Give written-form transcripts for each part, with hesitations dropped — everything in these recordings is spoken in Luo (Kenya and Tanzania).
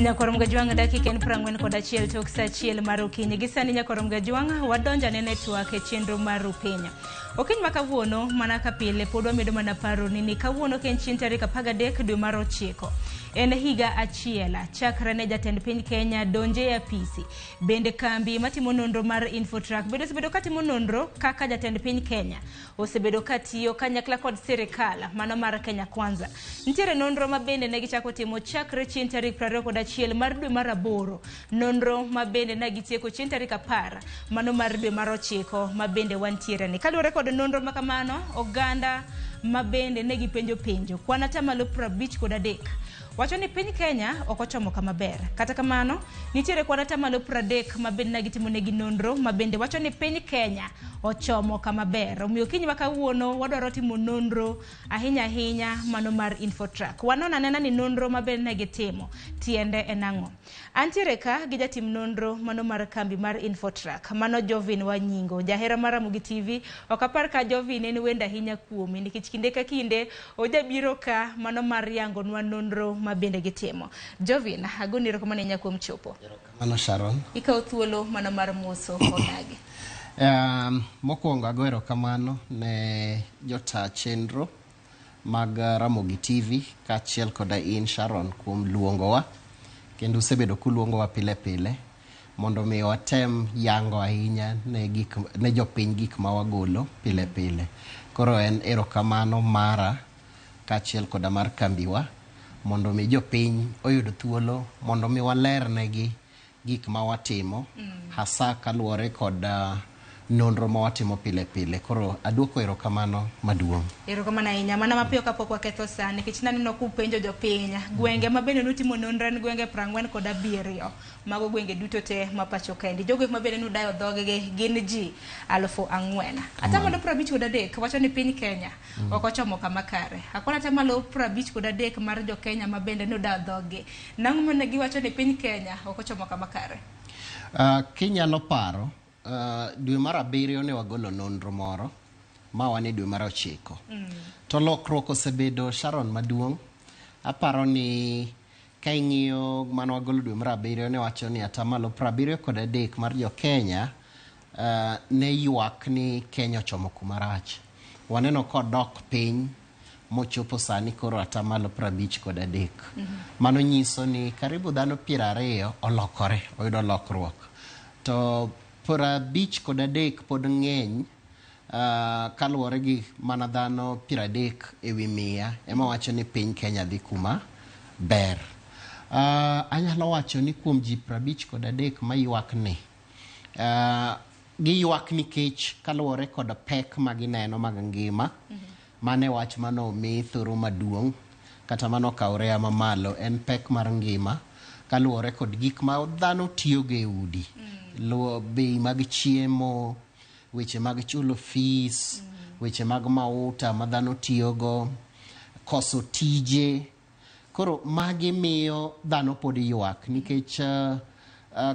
Nyakorom Gajwang dakika en 41 tok saa achiel mar okinyi. Gisani Nyakorom Gajwang wadonja ne network e chenro mar Rupenya. Okiny ma kawuono mana ka pile pod wamedo mana paro ni kawuono ken chieng' tarik 13 dwe mar 9. En higa achiel chakre ne jatend piny Kenya donje e apisi. Bende kambi matimo nonro mar Infotrack osebedo katimo nonro kaka jatend piny Kenya osebedo katiyo kanyakla kod sirikal mano mar Kenya Kwanza. Nitiere nonro ma bende ne gichako timo chakre chieng' tarik 21 mar dwe mar 8. Nonro ma bende ne gitieko chieng' tarik 10 mano mar dwe mar 9 ma bende wantiere ni. Kaluwore kod nonro ma kamano, oganda ma bende ne gipenjo kwan atamalo 53 wacho ni piny Kenya okochomo kama ber. Kata kamano nitiere kwan atamalo 30 ma bende nagitimo negi nonro ma bende wacho ni piny Kenya ochomo kama ber. Omiyo kiny ma kawuono wadwaro timo nonro ahinya mano mar Infotrack. Wanona nena ni nonro ma bende negitimo tiende enang'o. Antiere ka gi jatim nonro mano mar kambi mar Infotrack mano Jovin Wanyingo, jahera mar Ramogi TV. Okapar ka Jovin en wenda ahinya kuomi nikech kinde ka kinde ojabiro ka mano mar yango nwa nonro ma bende gitimo. Jovin, agoni erokamano nya kuom chopo. Erokamano Sharon. Ikaw thuolo mano mar moso onagi. Mokwongo ago erokamano ne jota chenro mag Ramogi TV kaachiel koda in Sharon kuom luongowa kendo usebedo kuluongowa pile mondo mi watem yango ahinya ne jopiny gik ma wagolo pile. Koro en erokamano mara kaachiel koda mar kambiwa mondo mi jopiny oyud thuolo mondo mi walernegi gik ma watimo hasa kaluwore kod nonro ma watimo pile. Koro aduoko erokamano maduong'. Erokamano ahinya. Mana mapiyo kapok waketho saa nikech naneno kupenjo jopiny gwenge ma bende nutimo nonro en gwenge 47 mago gwenge duto te ma pacho kaendi. Jogo ma bende nudayo dhogegi gin ji 4,000. Atamalo 53 wacho ni piny Kenya okochomo kama kare. Akwana atamalo 53 mar jo Kenya ma bende nudayo dhoggi. Nang'o mane giwacho ni piny Kenya okochomo kama kare? Kinyalo paro dwe mar 7 ne wagolo nonro moro ma wane dwe mar 9. To lokruok osebedo Sharon maduong'. Aparo ni ka ing'iyo mano wagolo dwe mar 7 ne wacho ni atamalo 73 mar jo Kenya ne ywak ni Kenya ochomo kuma rach. Waneno kodok piny mochopo sani koro atamalo 53. Mano nyiso ni karibu dhano 20 olokore, oyudo lokruok. To 53 pod ng'eny kaluwore gi mana dhano 30 ewi 100 ema wacho ni piny Kenya dhi kuma ber. Anyalo wacho ni kuom ji 53 ma ywak ni giywak nikech kaluwore kod pek ma gineno mag ngima mane wach mano mi thoro maduong' kata mano kawre ama malo en pek mar ngima kaluwore kod gik ma dhano tiyogo e udi. Bei mag chiemo, weche mag chulo fees, weche mag mauta ma dhano tiyogo, koso tije. Koro magi miyo dhano pod ywak nikech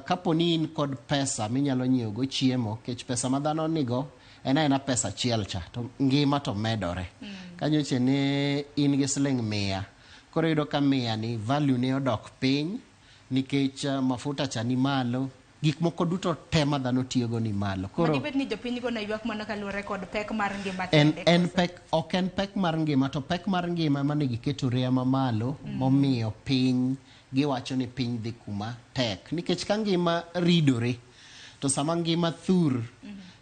kaponi in kod pesa minyalo nyiewogo chiemo, kech pesa ma dhano nigo ena pesa achiel cha to ngima to medore. Kanyoche ne in gi siling 100 koro yudo ka 100 ni value ne odok piny nikech mafuta cha ni malo, gik moko duto tema dhano tiyogo ni malo. Koro magibet ni jopiny go na ywak mana kaluwore kod pek mar ngima en pek, ok en pek mar ngima to pek mar ngima mane giketo rea mamalo momiyo piny giwacho ni piny dhi kuma tek nikech ka ngima ridore to sama ngima thur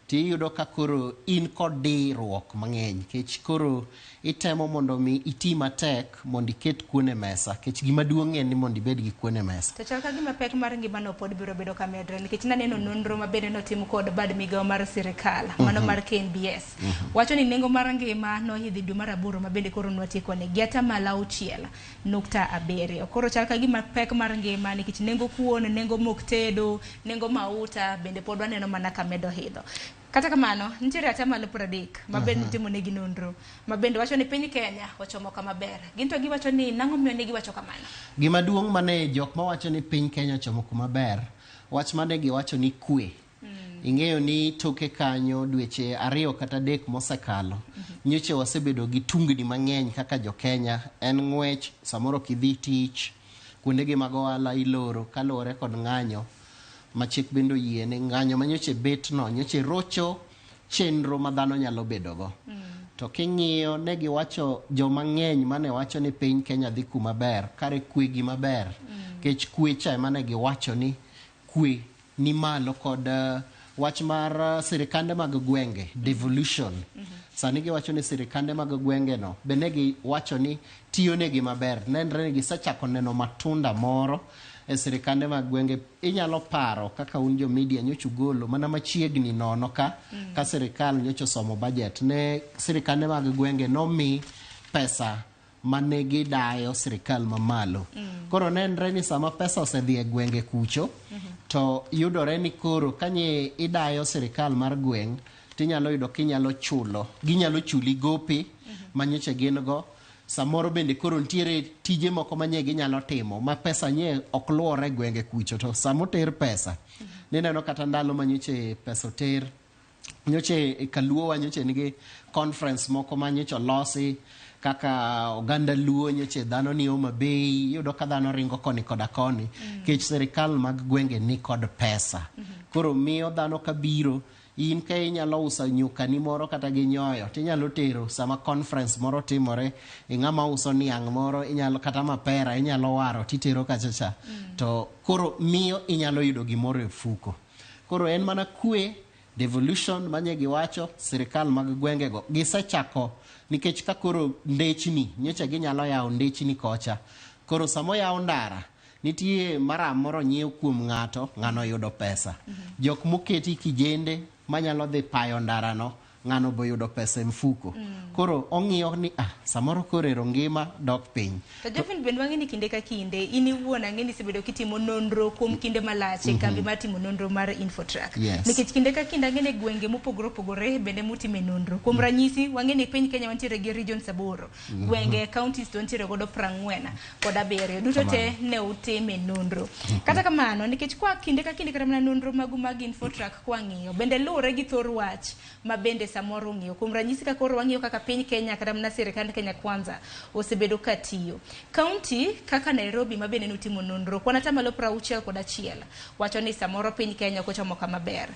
tiyudo ka koro in kod dirruok mang'eny kech koro itemo mondo mi iti matek mondo iket kuone mesa kech gima duong' en ni mondo ibed gi kuone mesa. To chal ka gima pek mar ngima no pod biro bedo ka medre nikech naneno nonro ma bende notimo kod bad migawo mar sirikal mano mar KNBS wacho ni nengo mar ngima no hidhi dwe mar 8 ma bende koro nwatieko ne gi atamalo 6.7. Koro chal ka gima pek mar ngima nikech nengo kuon, nengo mok tedo, nengo mauta bende pod waneno mana ka medo hidho. Kata kamano nitiere atamalo 30 ma bende timo negi nonro ma bende wacho ni piny Kenya ochomo kama ber. Ginto giwacho ni nang'o miyo negi wacho kamano? Gima duong' mane jok ma wacho ni piny Kenya ochomo kuma ber, wach mane giwacho ni kwe. Ing'eyo ni toke kanyo dweche 2 kata 3 mosekalo nyoche wasebedo gi tungni mang'eny kaka jo Kenya, en ng'wech, samoro kidhi tich kuondegi mag ohala iloro kaluwore kod ng'anyo machik bendo yiene ng'anyo manyoche bet no nyoche rocho chenro ma dhano nyalo bedogo. To king'iyo ne giwacho joma ng'eny mane wacho ni piny Kenya dhi kuma ber kare kwe gi maber kech kwe cha mane giwacho ni kwe ni malo kod wach mar sirikande mag gwenge devolution. Sani giwacho ni sirikande mag gwenge no be ne giwacho ni tiyo negi maber, nenre ni gisechako neno matunda moro e sirikande mag gwenge. Inyalo paro kaka un jo media nyocha ugolo mana machiegni nono ka sirikal nyocha somo budget ne sirikande mag gwenge nomi pesa mane gidayo sirikal mamalo. Koro nenre ni sama pesa osedhi e gwenge kucho to yudore ni koro kanye idayo sirikal mar gweng' tinyalo yudo kinyalo chulo, ginyalo chuli gopi manyoche gin go. Samoro bende koro ntiere tije moko manye ginyalo timo ma pesa nye ok luore gwenge kucho, to samo ter pesa nineno kata ndalo manyoche pesa ter nyoche Kaluowa nyoche nigi conference moko manyoche losi kaka oganda Luo nyoche dhano ni Homa Bay, yudo ka dhano ringo koni koda koni kech sirikal mag gwenge ni kod pesa. Koro miyo dhano kabiro in ka inyalo uso nyuka ni moro kata gi nyoyo tinyalo tero sama conference moro timore, ing'ama uso niang' moro inyalo kata mapera inyalo waro titero kachacha to koro miyo inyalo yudo gimoro e fuko. Koro en mana kwe devolution manye giwacho sirikal mag gwenge go gisechako nikech ka koro ndechni nyocha ginyalo yawo ndechni kocha. Koro samo yawo ndara nitie mara moro nyiew kuom ng'ano yudo pesa. Jok moketi kijende manyalo dhi payo ndara no ng'ano bo yudo pesa e mfuko. Koro ong'iyo ni samoro korero ngima dok piny. To Jeffin bende wang'eni kinde ka kinde ini wuon ang'eni sebedo kitimo nonro kuom kinde malache kambi matimo nonro mar Infotrack. Nikech kinde ka kinde ang'eni gwenge mopogore opogore bende mutime nonro. Kuom ranyisi wang'eni piny Kenya wantiere gi regions 8. Gwenge counties to wantiere godo 40 kod 7. Duto te ne utime nonro. Kata kamano nikech kwa kinde ka kinde kata mana nonro magu mag Infotrack kwa ng'iyo bende luwore gi thor wach ma bende samoro ng'iyo. Kuom ranyisi ka koro wang'iyo kaka piny Kenya kata mana sirikand Kenya Kwanza osebedo katiyo. County kaka Nairobi ma bende nutimo nonro kwana tamalo 61 wacho ni samoro piny Kenya kochomo kama ber.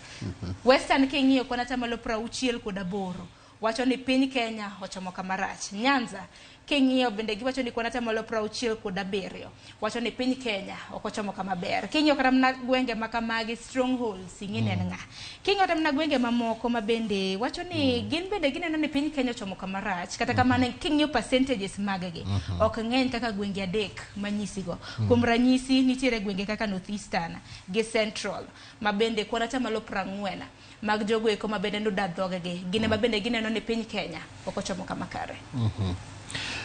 Western king'iyo kwana tamalo 68 wacho ni piny Kenya ochomo kama rach. Nyanza king'iyo bende giwacho ni kwana tamalo 67 wacho ni piny Kenya okochomo kama ber. King'iyo kata mana gwenge makamagi strongholds ing'ine nga. King'iyo kata mana gwenge mamoko ma bende wacho ni gin bende gineno ni piny Kenya ochomo kama rach. Kata kamano king'iyo percentages maggi ok ng'eny kaka gwenge 3 manyisigo. Kuom ranyisi nitiere gwenge kaka North Eastern gi Central ma bende kwana tamalo 40 mag jogo eko ma bende nudar dhogegi gine ma bende gineno ni piny Kenya okochomo kama kare.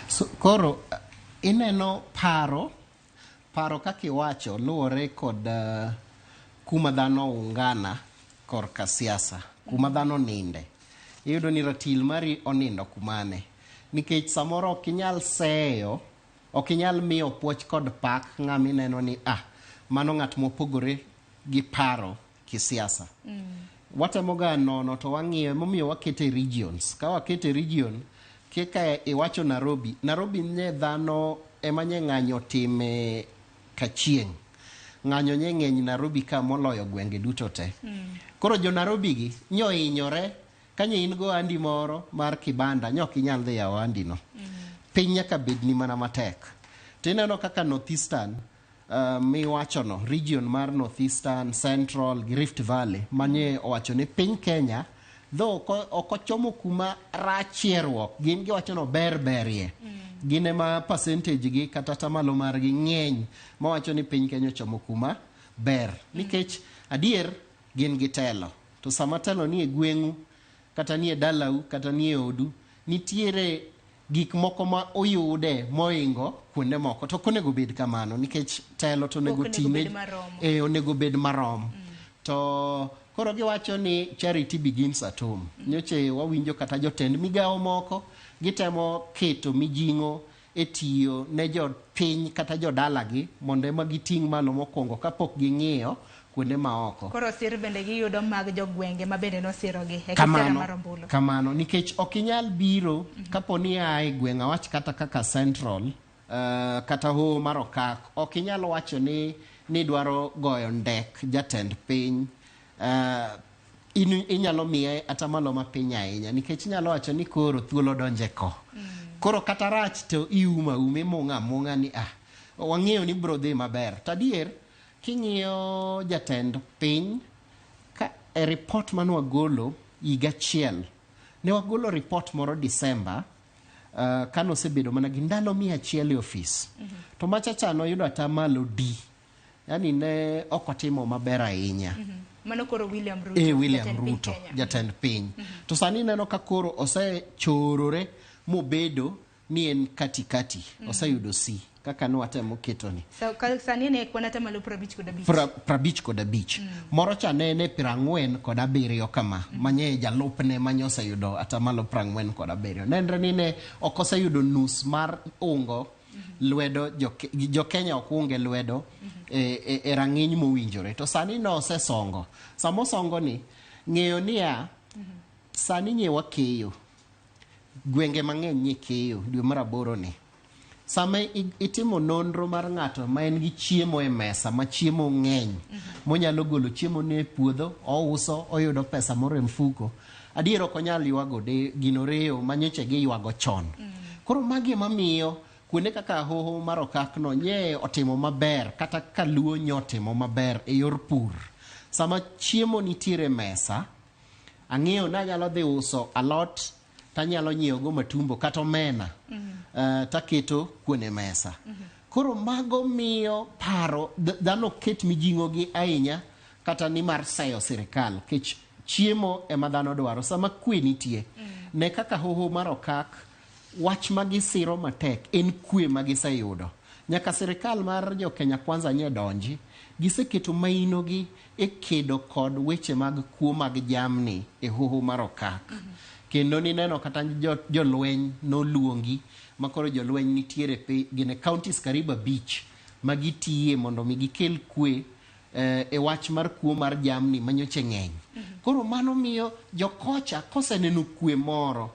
So, koro ineno paro kakiwacho luwore kod kuma dhano ungana korka siasa, kuma dhano ninde. Iyudo ni ratil mari onindo kumane. Nikech samoro okinyal seyo, okinyal miyo puoch kod pak ng'ami neno ni mano ng'at mopogore gi paro kisiasa. Watemoga nono to wang'iyo momiyo wakete regions. Ka wakete region kika iwacho Nairobi nye dhano emanye ng'anyo time kachieng'. Ng'anyo nye ng'eny Nairobi ka moloyo gwenge duto te. Koro jo Nairobi gi nyo inyore kanye in go andi moro mar kibanda nyok inyal dhi yawo andi no. Piny nyaka bedni mana matek. Tineno kaka North Eastern miwacho no region mar North Eastern, Central, Rift Valley manye owacho ni piny Kenya though okochomo kuma rachierruok gin giwacho no berie. Gine ma percentage gi kata tamalo margi ng'eny ma wacho ni piny Kenya ochomo kuma ber. Nikech adier gin gi telo. To sama telo ni e gweng'u kata ni e dalau kata ni e odu nitiere gik moko ma oyude moingo kuonde moko to konego bed kamano nikech telo to nego time onego bed marom. To koro giwacho ni charity begins at home. Nyoche wawinjo kata jotend migawo moko gitemo keto mijing'o e tiyo ne jopiny kata jodalagi mondo ema giting' malo mokwongo kapok ging'iyo kuonde maoko. Koro sir bende giyudo mag jogwenge ma bende nosirogi e kisera mar kamano nikech okinyal biro kapo ni ai gweng' awach kata kaka Central kata hoho mar okak, ok inyalo wacho ni dwaro goyo ndek jatend piny, inyalo miye atamalo mapiny ahinya, nikech inyalo wacho ni koro thuolo donje ko. Koro kata rach to iuma mong'a ni wang'eyo ni bro dhi maber. Tadier, king'iyo jatend piny, ka e report manwa golo higa achiel, ne wagolo report moro Disemba, kano osebedo mana gi ndalo 100 e ofis. To machacha noyudo atamalo D. Yani ne ok otimo maber ahinya. Mano koro William Ruto. William Ruto, jatend piny. To sani neno ka koro osechorore mobedo ni en katikati. Oseyudo C. Kaka nwatemo ketoni. Sani ne kwana atamalo 55. 55. Moro cha ne 47 kama. Manye jalupne manye oseyudo atamalo 47. Nenre ni ne ok oseyudo nus mar ungo lwedo jo Kenya ok unge lwedo e rang'iny mowinjore. To sani no osesongo. Samo songo ni ng'eyo niya sani nyewa keyo. Gwenge mang'eny nye keyo dwe mar 8 ni. Sama itimo nonro mar ng'ato ma en gi chiemo e mesa, ma chiemo ng'eny, monyalo golo chiemo ne puodho, ouso, oyudo pesa moro e mfuko. Adier ok onyal ywago gino reyo manyoche gi ywago chon. Koro magi mamiyo kuonde kaka hoho mar okak no nye otimo maber, kata Kaluo nyotimo maber e yor pur. Sama chiemo nitiere mesa, ang'eyo na nyalo dhi uso alot, tanyalo nyiewo go matumbo kata omena, taketo kuone mesa. Koro mago miyo paro dhano ket mijing'o gi ahinya kata ni mar sayo sirikal, kech chiemo ema dhano dwaro. Sama kwe nitie, ne kaka hoho mar okak, wach magisiro matek en kwe magiseyudo. Nyaka sirikal mar jo Kenya Kwanza nye donji, giseketo maino gi e kedo kod weche mag kuo mag jamni e hoho mar okak. Kendo ni neno kata jolweny noluongi, makoro jolweny nitiere gine counties karibu 5 magitiye mondo gikel kwe e wach mar kuo mar jamni manyoche ng'eny. Koro mano miyo jokocha koseneno kwe moro,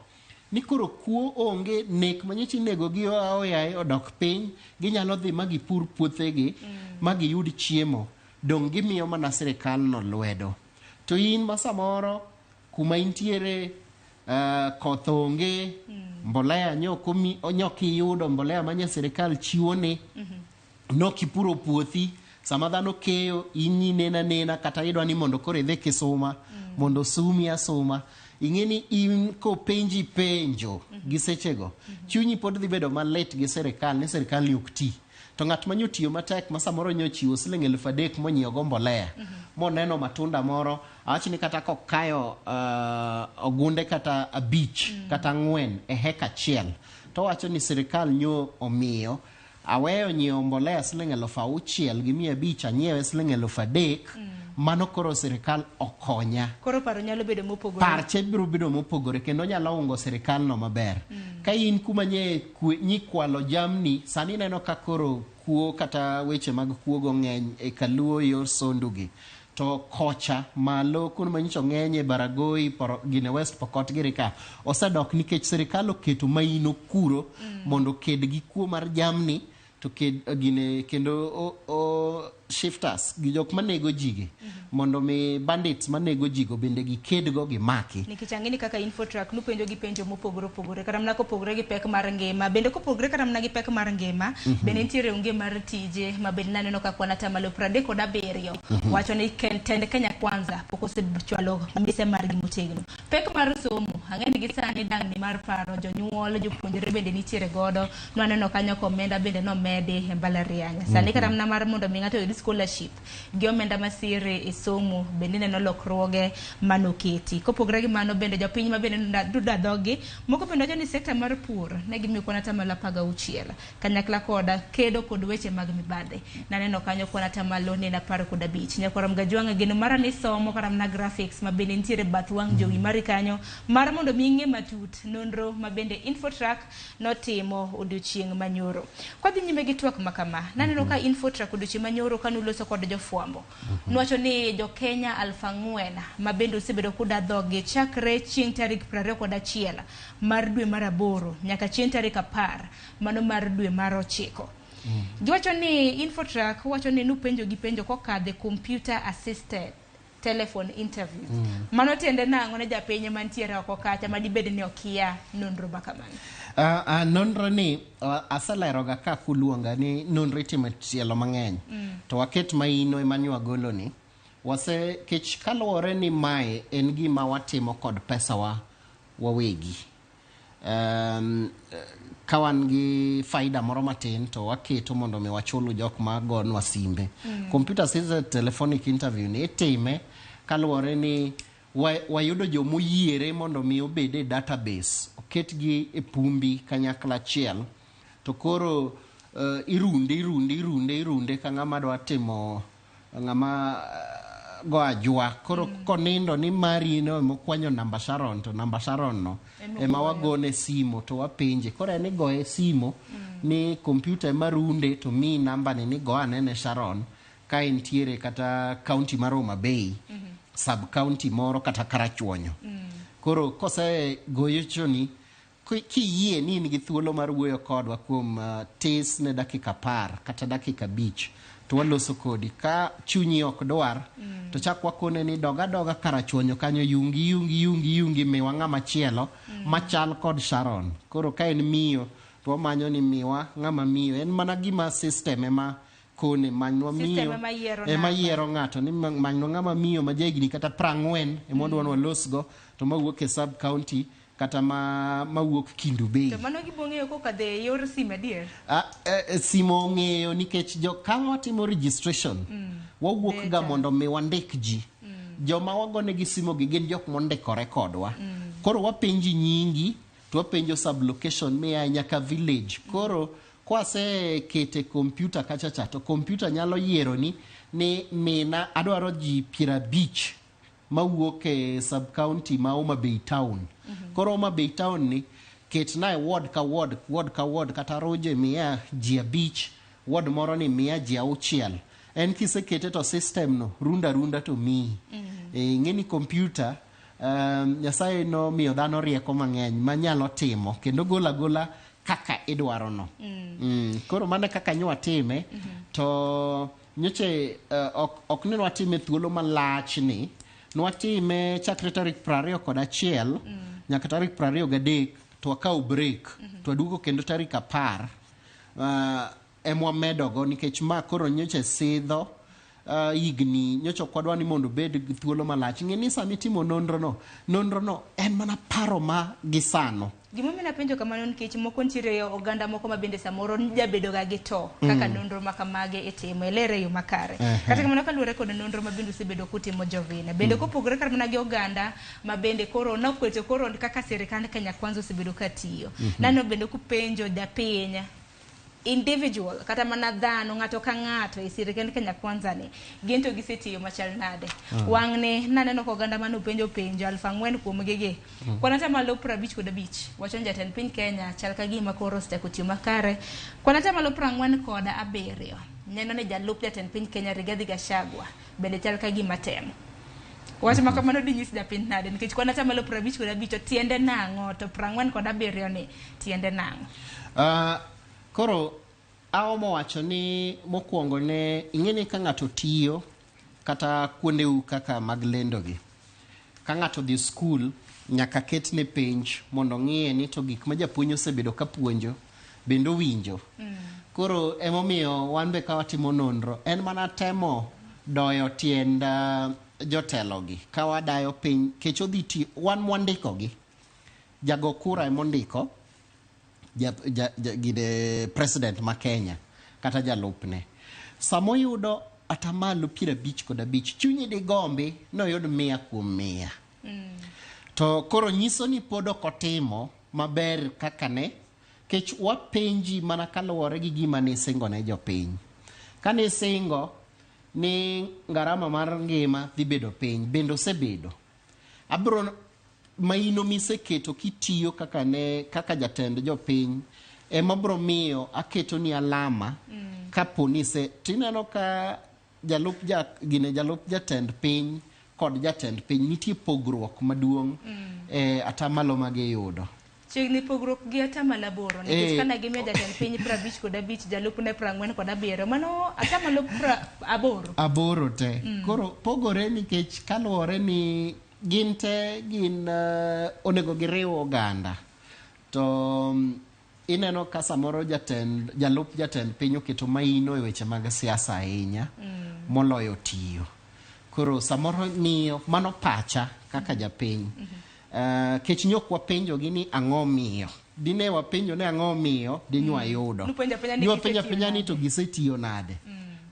ni koro kuo onge, nek manyoche nego gi oyaye odok piny, ginyalo dhi magipur puothegi, magiyud chiemo, dong gimiyo mana sirikal no lwedo. To in masamoro kuma intiere koth onge, mbolea nyoki yudo mbolea manye sirikal chiwone, nokipuro puothi, sama dhano keyo inyi nena kata idwa ni mondo kore idhi Kisuma, mondo sumi asuma, ing'eni in ko penji penjo gi sechego, chunyi pod dhi bedo malit gi sirikal, ni sirikal yok ti. To ng'at manyo tiyo matek masamoro nyochiwo siling 3,000 monyieo go mbolea, moneno matunda moro, awachni kata kokayo ogunde kata 5 kata 4 e heka achiel, to wacho ni sirikal nyo omiyo, aweyo nyiewo mbolea siling 6,500 gi 500, anyiewe siling 3,000, mano koro sirikal okonya. Koro paro nyalo bedo mopogore. Parche biro bedo mopogore, kendo nyalo ungo sirikal no maber. Ka in kuma nyikwalo jamni, sani neno ka koro kuo kata weche mag kuo go ng'eny e Kaluo yor Sondugi. To kocha malo kuno manyicho ng'enye Baragoi, gine West Pokot girika, osedok nikech sirikal oketo maino kuro mondo ked gi kuo mar jamni, to gine kendo shifters gi jok manego jige, mondo mi bandits manego jigo bende gi kedgo gi maki. Nikichangini kaka infotrack nupenjo gi penjo mopogore opogore, kata mna kopogore gi pek mar ngima, bende kopogore kata mna gi pek mar ngima, bende nitiere onge mar tije, mabende naneno ka kwana atamalo 37 wacho ni tend Kenya Kwanza pok osechwalo mise mar gi motegno. Pek mar somo, ang'eni gi sani dang'ni mar paro, jonyuol, jopuonjre bende nitiere godo, naneno kanyo komenda bende nomedi e mbalariany. Sani kata mna mar mondo mi ng'ato yud scholarship gi omenda masire e somo bende neno lokruoge manoketi. Kopogore gi mano bende jopiny ma bende duda dhogi, moko bende wacho ni sekta mar pur ne gimiyo kwana atamalo 16 kanyakla koda kedo kod weche mag mibadhi. Naneno kanyo kwana atamalo 15. Nyakorom Gajwanga geno mara ni somo kata mna graphics ma bende nitiere bath wang' jowi mari kanyo mar mondo ming'e matut nonro ma bende infotrack notimo odiochieng' manyoro. Kwa dhi nyime gi twak makama, naneno ka infotrack odiochieng' manyoro kanuloso kod jofuambo. Nwacho ni ni jo Kenya 4,000 mabendo osebedo kuda dhogi chakre chieng' tarik 21 mar dwe mar 8 nyaka chieng' tarik 10 mano mar dwe mar 9. Giwacho ni Infotrack wacho ni nupenjo gi penjo kokadhe computer assisted telephone interviews. Mano tiende nang'o ne japiny mantiere oko kacha madibed ni okia nonro makamano. Nonro ni asaleroga ka kuluonga ni nonro itimo tielo mang'eny. To waket maino emanywa golo ni. Wase kech kaluwore ni mae en gima watimo kod pesa wawegi. Kawan gi faida moro matin to waketo mondo mi wachulu jok magonwa simbe. Computer assisted telephonic interview ni itime kaluwore ni wayudo jomoyiere mondo mi obede database, oketgi e pumbi kanyakla achiel, to koro irunde ka ng'ama dwa timo ng'ama go ajwa. Koro konindo ni mari no mokwanyo namba Sharon, to namba Sharon no ema wagone simo to wapenje. Koro ene goye simo ni computer marunde to mi namba ni go anene Sharon ka entiere kata county mar Homa Bay, sub county moro kata Karachuonyo. Koro kose goyo choni kiyie ni nigi thuolo mar wuoyo kodwa kuom tis ne dakika 10 kata dakika 5 to waloso kodi. Ka chunyi ok dwar to chak wakone ni doga Karachuonyo kanyo yungi miwa ng'ama chielo machal kod Sharon. Koro ka en miyo to wamanyo ni miwa ng'ama miyo. En mana gima system ema kone manywa miyo ema yiero ng'ato ni manywa ng'ama miyo ma jahigni kata 40 ema wadwa walosgo to mawuok e sub county kata mawuok Kindu Bay. To mano gibong'eyo kokadhe yor sim adier? Simo ong'eyo nikech kama watimo registration wawuok ga mondo mi wandik ji. Joma wagone gi simo gi gin jok mondikore kodwa. Koro wapenji nyingi to wapenjo sub location miya nyaka village. Koro kwase kete computer kachacha to computer nyalo yiero ni mina adwaro ji 50 mawuok e sub county ma Homa Bay town. Koro Homa Bay town ni ket na ward ka ward kata roje miya ji 5, ward moro ni miya ji 6. En kise kete to system no runda to mi. Ng'eni computer Nyasaye no miyo dhano rieko mang'eny manyalo timo kendo gola kaka idwaro no. Koro mana kaka nywa time to nyoche ok ni watime thuolo malach ni. Nwatime chakre tarik 21 nyaka tarik 23 to wakaw break to wadugo kendo tarik 10 emwa medogo nikech ma koro nyoche sidho igni nyocho kwadwa ni mondo bed thuolo malach. Ng'eni sami timo nonro no en mana paro ma gisano. Gima mina penjo kamano nikech moko ntiere oganda moko mabende samoro jabedo ga gito kaka nonro makamage itimo elere yo makare. Kata kamano kaluwore kod nonro mabende osebedo kutimo jovina bende kopogore kar mana gi oganda mabende koro nokweto koro kaka sirikand Kenya Kwanza osebedo katiyo. Nano bende kupenjo japiny individual kata mana dhano ng'ato ka ng'ato e sirikand Kenya Kwanza ni gento gisetiyo machal nade. Wang'ne naneno ko oganda mano penjo 4,000 kuom gigi. Kwanata malo 55 wacho jatend piny Kenya chal ka gima koro steko tiyo makare. Kwanata malo 47 neno ne jalup jatend piny Kenya Rigathi Gachagua bende chal ka gima temo. Wacho makamano di nyis japiny nade nikech kwanata malo 55 to tiende nang'o to 47 ni tiende nang'o. Koro aomo wacho ni mokwongo ne ing'eni ka ng'ato tiyo kata kuonde kaka mag lendo gi. Ka ng'ato dhi skul nyaka ketne penj mondo ng'iye ni to gik ma japuonj osebedo ka puonjo bendo winjo. Koro emomiyo wan be ka watimo nonro en mana temo doyo tiend jotelo gi. Ka wadayo piny kech odhi ti wan mwandiko gi. Jago kura emondiko gide president ma Kenya kata jalupne. Samoyudo atamalo 55 chunyi di gombi no yud 100 kuom 100. To koro nyiso ni podo kotimo maber kaka ne kech wapenji mana kaluwore gi gima ne singo ne jopiny. Kane singo ni ngarama mar ngima dhi bedo piny bendo sebedo. Abro maino miseketo kitiyo kaka jatend jopiny ema bro miyo aketo ni alama kapo ni se tineno ka jalup jatend piny kod jatend piny nitie pogruok maduong' atamalo magiyudo. Chiegni pogruok gi atamalo 8 nikech kana gimiyo jatend piny 55 jalupne 47 mano atamalo 8 te. Koro pogore nikech kaluwore ni gin te gin onego giriw oganda. To ineno ka samoro jalup jatend piny oketo maino e weche mag siasa ahinya moloyo tiyo. Koro samoro miyo mano pacha kaka japiny. Kech nyok wapenjo gi ni ang'o miyo. Dine wapenjo ne ang'o miyo dinywa yudo. Ni wapenja penya ni to gisetiyo nade.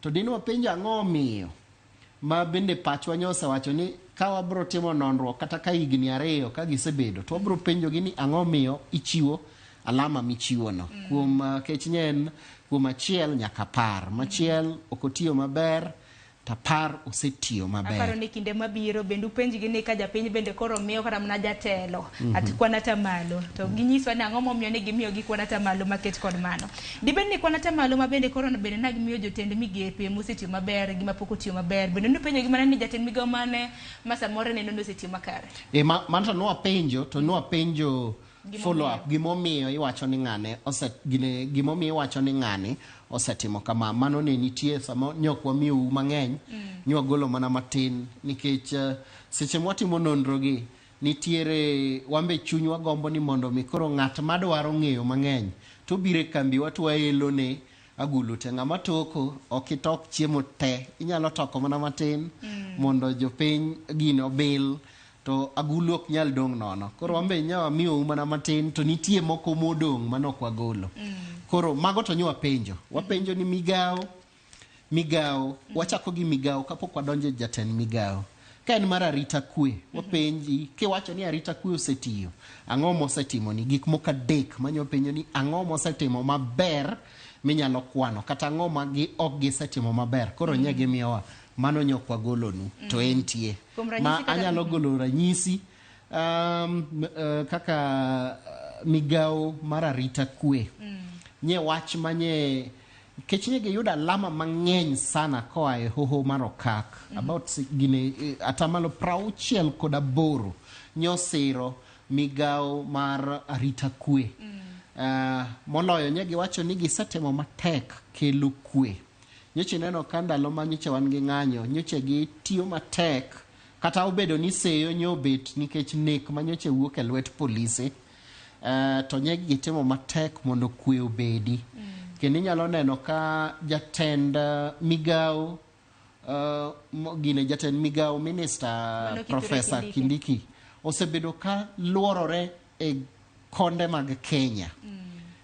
To dine wapenjo ang'o miyo. Ma bende pachwa nyosa wacho ni ka wabro timo nonruok kata ka higni 2 ka gisebedo to wabro penjo gi ni ang'o miyo ichiwo alama michiwo no. Kuom kech nyen kuom achiel nyaka par. Machiel okotiyo maber. Tapar osetiyo maber. Aparo ni kinde mabiro bendu penji gini ka japiny bende koro miyo kata mna jatelo ati kwanata malo to ginyiswa ni ang'o momiyo ni gimiyo gi kwanata malo maket kod mano. Dibed ni kwanata malo ma bende koro bende na gimiyo jotend migepe mosetiyo maber gi mapok otiyo maber bende ni penjo gi mana ni jatend migawo mane masamore ne nono osetiyo makare. Manto no penjo to no penjo follow up gimomiyo iwacho ni ng'ane gimomiyo iwacho ni ng'ane osetimo kama mano ne nitie samo nyokwa miyo mang'eny nywa golo mana matin nikech seche mwatimo nonro gi nitiere wambe chunywa gombo ni mondo mi koro ng'at madwaro ng'eyo mang'eny to bire kambi watwa elo ne agulu te ng'ama toko okitok chiemo te inyalo toko mana matin mondo jopiny gino bil to agulu ok nyal dong nono. Koro wambe nyawa miyo mana matin to nitie moko modong manok wagolo. Koro mago to nyowa penjo. Wapenjo ni migawo wachako gi migawo kapok wadonje jatend migawo. Ka en mar arita kwe wapenji kiwacho ni arita kwe osetiyo. Ang'o mosetimo ni gik moko 3 manyo penjo ni ang'o mosetimo maber minyalo kwano kata ang'o magi ok gisetimo maber. Koro nyege miyowa mano nyokwa golonu to entie. Ma anyalo golo ranyisi kaka migawo mar arita kwe. Nye wach manye kech nyege yuda alama mang'eny sana koa e hoho mar okak about gine atamalo 68 nyosiro migawo mar arita kwe. Moloyo nyege wacho ni gisetemo matek kelo kwe. Nyoche neno ka ndalo ma nyoche wan gi ng'anyo nyoche gi tiyo matek kata obedo ni seyo nyobet nikech nek ma nyoche wuok e lwet polise to nyegi gitimo matek mondo kwe obedi. Kendo inyalo neno ka jatend migawo jatend migawo minister Professor Kindiki osebedo ka luorore e konde mag Kenya.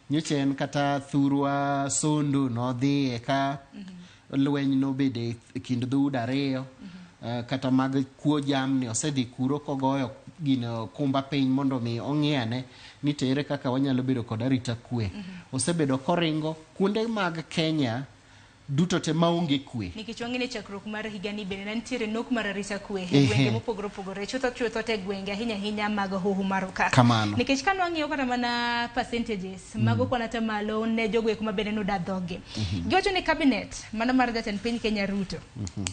Nyoche en kata thurwa Sondu no dhi ka lweny no bede kind dhoudi 2 kata mag kuo jamni osedhi kuro kogoyo gino kumba piny mondo mi ong'iane ni tere kaka wanyalo bedo kod arita kwe. Osebedo koringo kuonde mag Kenya duto te maonge kwe. Nikech wang'e chakruok mar higa ni bende nantiere nok mar arita kwe e gwenge mopogore opogore chutho te gwenge ahinya mag hoho mar okak. Nikech kan wang'iyo kata mana percentages mago kwanata malo ne jogwek ma bende noda dhoge. Giwacho ni cabinet mana mar jatend piny Kenya Ruto.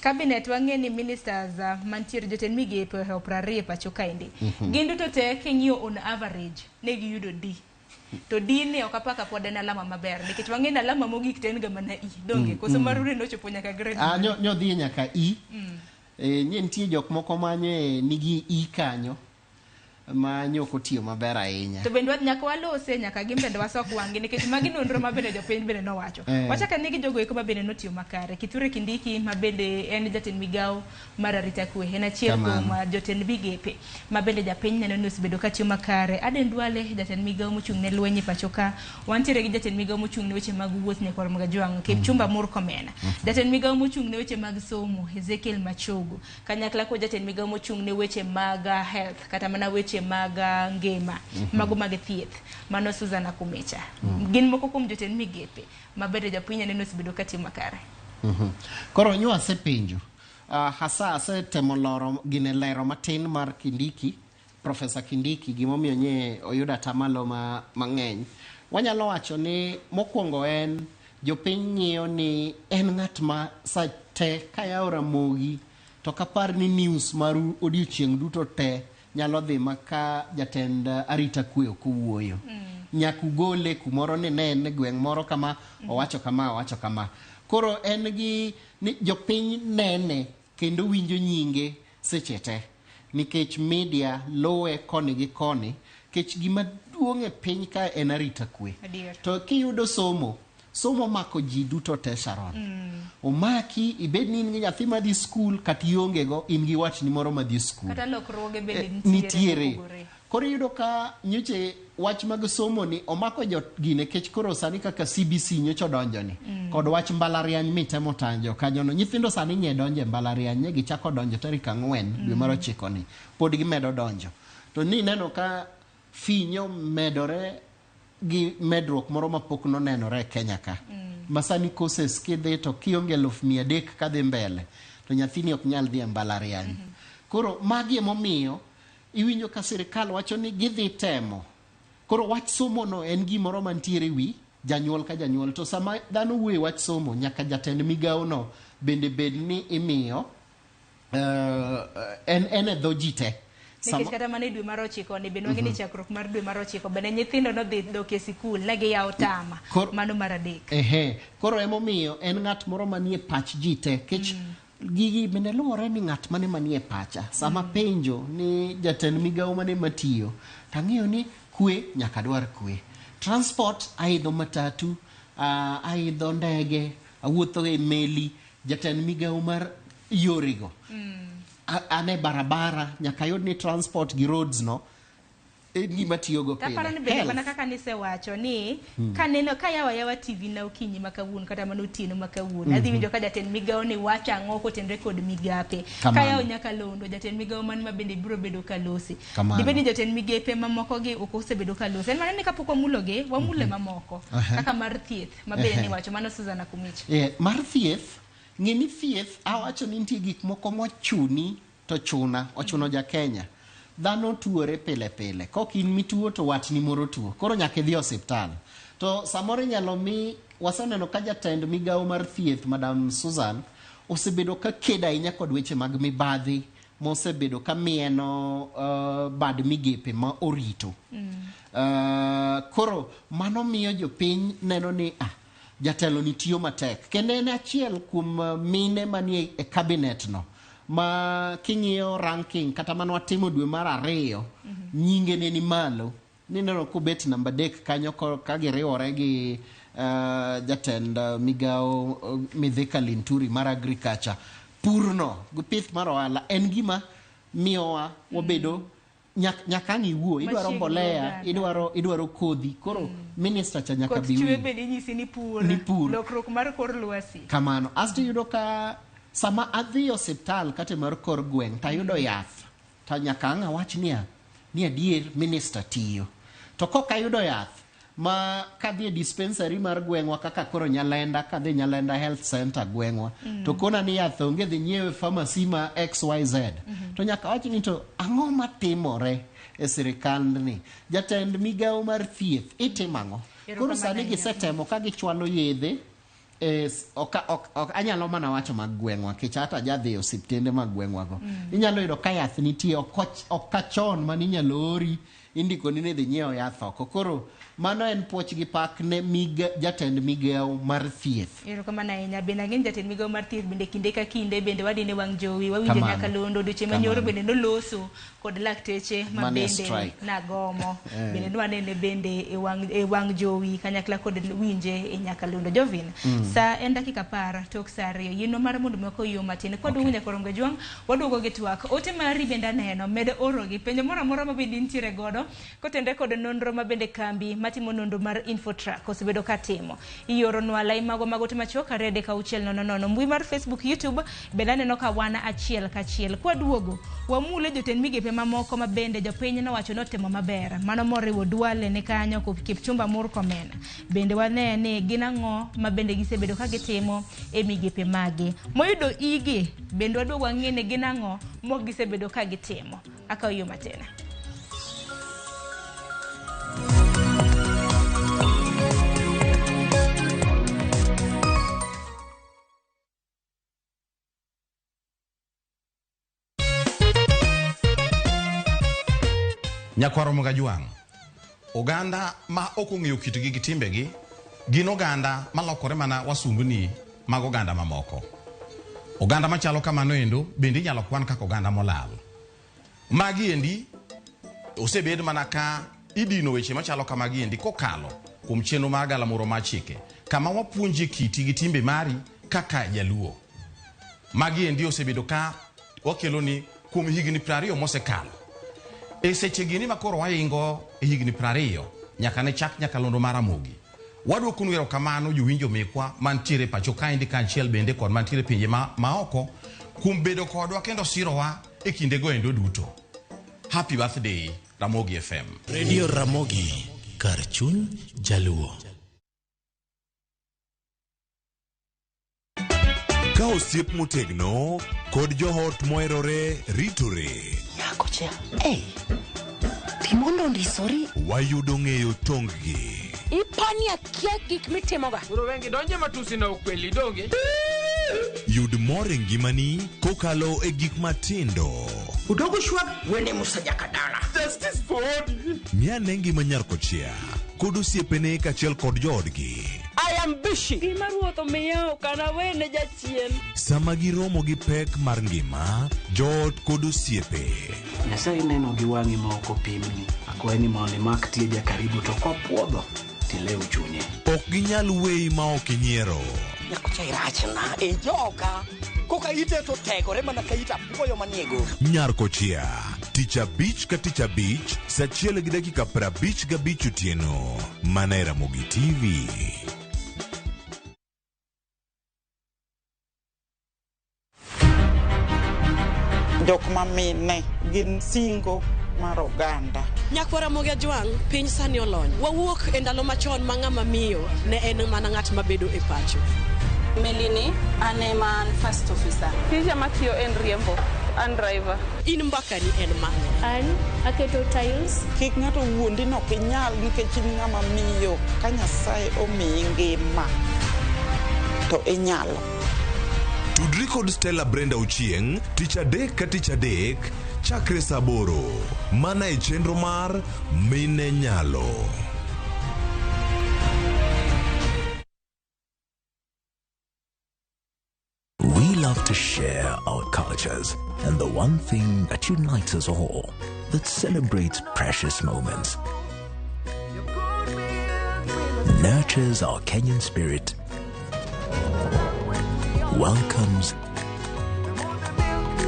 Cabinet wang'e ni ministers mantiere jotend migepe 20 pacho kaendi. Gin duto te king'iyo on average ne giyudo D. To dine okapaka pod en alama maber nikech wang'e alama mogik ten ga mana I donge koso marure no chopo nyaka grade nyodhi nyaka I nitie jok moko manye nigi I kanyo ma nyoko tiyo maber ahinya. To bende nyaka walose nyaka gimbende wasok wangi nikech magi nonro mabende jopiny bende nowacho. Wachaka nigi jogo eko mabende notiyo makare. Kithure Kindiki mabende en jatend migawo mar arita kwe en achiel kuom jotend migepe mabende japiny neno ni osebedo ka tiyo makare. Aden Duale jatend migawo mochung' ne lweny pachoka. Wantiere gi jatend migawo mochung' ne weche mag wuoth nyaka Ramogi Jwang' Kipchumba Murkomen. Jatend migawo mochung' ne weche mag somo Ezekiel Machogu. Kanyakla ko jatend migawo mochung' ne weche mag health kata mana weche mag ngima mago mag thieth mano Susan Akumecha. Gin moko kuom jotend migepe mabende japiny neno osebedo ka tiyo makare. Koro nywa sepenjo hasa temo loro gine lero matin mar Kindiki Professor Kindiki gimomiyo nye oyuda atamalo mang'eny. Wanyalo wacho ni mokwongo en jopiny ng'iyo ni en ng'at ma te kaya Ramogi to kapar ni news maru odiochieng' duto te nyalo dhi maka jatend arita kwe kuwuoyo. Nyaku gole kumoro ni ne gweng' moro kama owacho kama. Koro en gi ni jopiny nene kendo winjo nyinge seche te. Nikech media lowe koni gi koni, kech gima duong' e piny ka en arita kwe. To kiyudo somo mako ji duto te Sharon. Omaki ibed ni in gi nyathi madhi skul kata ionge go in gi wachni moro madhi skul. Kata lokruoge bende nitiere. Koro yudo ka nyoche wach mag somo ni omako jot gine kech koro sani kaka CBC nyocho donjo ni. Kod wach mbalariany mitemo tanjo kanyono. Nyithindo sani nye donjo mbalariany nye gichako donjo tarik 4 dwe mar 9 ni. Pod gimedo donjo. To ni neno ka finyo medore gi medruok moro mapok nonenore e Kenya ka. Masani courses kidhi to kionge 300 kadhi mbele to nyathini ok nyal dhi e mbalariany. Koro magi emomiyo iwinjo ka sirikal wacho ni gidhi temo. Koro wach somo no en gimoro mantiere wi janyuol ka janyuol. To sama dhano wuoyo wach somo nyaka jatend migawo no bende bed ni imiyo en e dho ji te. Nikech kata mane dwe mar 9 ni bende wangeni chakruok mar dwe mar 9 bende nyithindo no dhi dok e sikul ne giyawo tama mano mar 3. Koro emomiyo en ng'at moro manie pach ji te kech gigi bende luwore ni ng'at manie pacha sama penjo ni jatend migawo mane matiyo tang'iyo ni kwe nyaka dwar kwe. Transport aidho matatu, aidho ndege, awuotho e meli, jatend migawo mar yorigo. Ane barabara nyaka yud ni transport gi roads no gima tiyogo pile. Tapara ni bende mana kaka nisewacho ni kaneno kayawa TV na okinyi makawuono kata mano otieno makawuono adhi winjo ka jatend migawo ni wacho ang'o kotenre kod migape kayawo nyaka londo jatend migawo man ma bende biro bedo kalosi dibed ni jatend migepe mamoko gi ok osebedo kalosi en mana ni kapok wamulogi wamule mamoko kaka mar thieth ma bende ni wacho mano Susan Kumich. Mar thieth ng'eni thieth awacho ni nitie gik moko mochuni to ochuno ja Kenya. Dhano tuore pile. Kok in mituo to watni moro tuo. Koro nyaka idhi osiptal. To samoro nyalo mi waseneno ka jatend migawo mar thieth Madam Susan osebedo ka keda ahinya kod weche mag mibadhi mosebedo ka mieno bad migepe ma orito. Koro mano miyo jopiny neno ni jatelo ni tiyo matek. Kendo en achiel kuom mine manie e cabinet no. Ma king'iyo ranking kata mano watimo dwe mar 2 nyinge ne ni malo ni neno kubet namba 3 kanyo ka giriwore gi jatend migawo Mithika Linturi mar agriculture purno gi pith mar ohala en gima miyowa wabedo nyaka ngiwuo idwaro mbolea idwaro kodhi koro minister cha nyaka biwi chwe bende nyisi ni pur lokruok mar kor lwasi kamano asto yudo ka sama adhi osiptal kata mar kor gweng' tayudo yath ta nyaka anga wach ni adier minister tiyo to kok ayudo yath ma kadhi e dispensary mar gweng'wa kaka koro Nyalenda kadhi Nyalenda health center gweng'wa to kona ni yath onge dhi nyiewe pharmacy ma XYZ to nyaka wach ni to ang'o matimore e sirikal ni jatend migawo mar thieth itimang'o koro sani gisetemo ka gichwalo yedhe anyalo mana wacho mag gweng'wa kech hata jadhi osiptende mag gweng'wa go inyalo yudo ka yath nitie ok kachon mani nyalo ori indiko ni ne dhi nyiewo yath oko koro mano en puoch gi pak ne jatend migawo mar thieth. Erokamano ahinya bende ang'e jatend migawo mar thieth bende kinde ka kinde bende wadine wang' jowi wawinjo nyaka londo duche manyoro bende noloso kod lakteche ma bende nagomo bende nwanene bende e wang' jowi kanyakla kod winje e nyaka londo Jovin sa en dakika 10 tok sa 2 yino mar mondo mako yo matin kwaduogo nyaka Romga Jwang waduogo gi twak ote mari bende aneno med oro gi penjo moro amora ma bende ntiere godo kotende kod nonro ma bende kambi matimo nonro mar Infotrack osebedo katimo ioro nwala imago magote machoka rede ka uchiel nono mbui mar Facebook YouTube bende aneno ka wana achiel kachiel kwaduogo wamule jotend migepe mamoko ma bende jopiny no wacho notimo maber mano moriwo Duale ne kanyo ko Kipchumba Murkomen bende wane ni gin ang'o ma bende gisebedo ka gitimo e migepe magi moyudo igi bende waduogo ang'ene gin ang'o mo gisebedo ka gitimo akaw yo matena. Nyakwaro Mugajwang. Oganda ma okong'eyo kitgi gi timbegi gin oganda malokore mana wasumbni mag oganda mamoko. Oganda machalo kamano endo bende inyalo kwan kaka oganda molal. Magi endi osebed mana ka idino weche machalo kamagi endi kokalo kuom chenro mar galamoro mar chike kama wapuonje kiti gi timbe mari kaka jaluo. Magi endi osebedo ka wakelo ni kuom higni 20 mosekalo. E seche gini makoro waingo higni 20 nyaka ne chak nyakalondo mar Ramogi. Wadwoko nwero kamano jowinjo mekwa mantiere pacho kaendi kanchiel bende kod mantiere pinje maoko kuom bedo kodwa kendo sirowa e kindego endo duto. Happy birthday Ramogi FM. Radio Ramogi, kar chuny jaluo. Ka osiep motegno kod johot moherore ritore. Nyako cha, timondo ndisori. Wayudo ng'eyo tonggi. Ipani akia gik mitimoga. Uro wengi donje matusi na ukweli donge. Yud mor e ngimani kokalo e gik matindo. Udogo shwag wende musajakadala. Justice for all. Miane ngima Nyarkochia kod osiepene kachiel kod joodgi. I am busy. Gima ruotho miyo kana wene jachien. Sama giromo gi pek mar ngima, joot kod osiepe. Nyasaye neno gi wang'i ma ok opimni. Akwaye ni mondo imak tieja karibu to kopuodho tilew chunye. Ok ginyal weyi ma ok inyiero. Nyakocha irachna e joga. Koka ite to tegore mana ka ita puoyo maniego. Nyarkochia, tich abich ka tich abich, saa 1:55 otieno. Mana e Ramogi TV. Jok mamine gin singo mar oganda. Nyakwara Mugajwang, piny sani olony. Wawuok e ndalo machon ma ng'ama miyo ne en mana ng'at mabedo e pacho. Melini, ane man first officer. Tija matiyo en riembo, an driver. In mbaka ni en mane? An aketo tiles. Kik ng'ato wuondi no kinyal nikech in ng'ama miyo. Ka Nyasaye omiyi ngima to inyalo. Tudri kod Stella Brenda Ochieng, tich adek ka tich adek, chakre saa 8, mana e chenro mar Mine Nyalo. We love to share our cultures, and the one thing that unites us all, that celebrates precious moments, nurtures our Kenyan spirit, welcomes,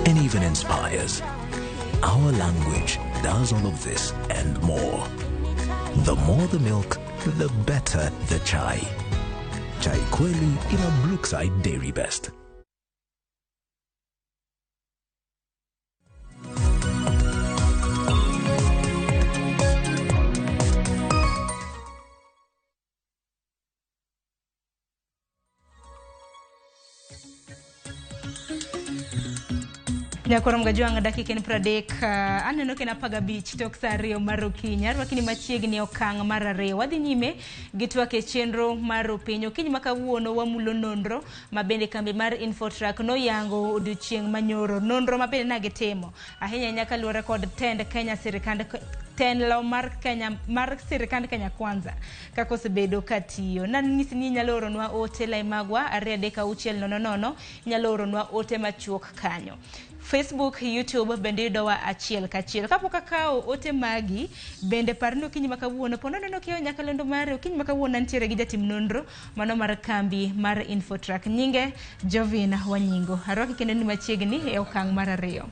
and even inspires. Our language does all of this and more. The more the milk, the better the chai. Chai Kweli in a Brookside Dairy Best. Nyakwaro Mugajwang dakika 30 aneno kena paga beach tok saa 2 mar okinyi arwakini machiegni okang' mar 2 wadhi nyime gi twak e chenro mar piny okinyi makawuono wamulo nonro mabende kambi mar Infotrack noyango odiochieng' manyoro nonro mabende nagitimo ahinya nyaka luore kod tend Kenya sirikand tenlo mar Kenya mar sirikand Kenya kwanza kako sebedo katiyo nanisi ni nyalo oronwa ote lai magwa 2:600 nyalo oronwa ote machuok kanyo Facebook, YouTube bende dowa achiel kachiel. Kapo kakao ote magi bende parno kinyi makawuono pono neno kiyo nyakalondo mare kinyi makawuono ntiere gi jatim nonro mano mar kambi mar Infotrack nyinge Jovina Wanyingo. Harwaki kendo ni machiegni e okang' mar 2.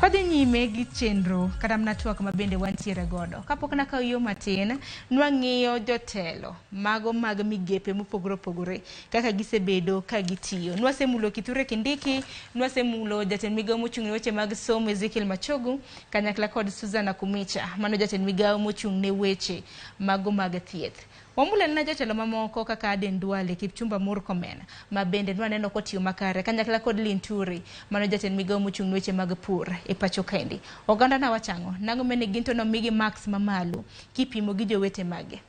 Wadhi nyime gi chenro kata mnatwak mabende wantiere godo. Kapo kana kao yo matin nwang'iyo jotelo mago mag migepe mopogore opogore kaka gisebedo ka gitiyo. Nwasemulo Kithure Kindiki, nwasemulo jatend migao mochung'ne weche mag somo Ezekiel Machogu kanyakla kod Susan Kumicha mano jatend migao mochung'ne weche mago mag thieth. Wamula na jotelo mamoko kaka Aden Duale, Kipchumba Murkomen mabende nwaneno kotiyo makare kanyakla kod Linturi mano jatend migao mochung'ne weche mag pur e pacho kendi. Oganda na wachango nango mene ginto no migi max mamalo kipimo gi jowete mage.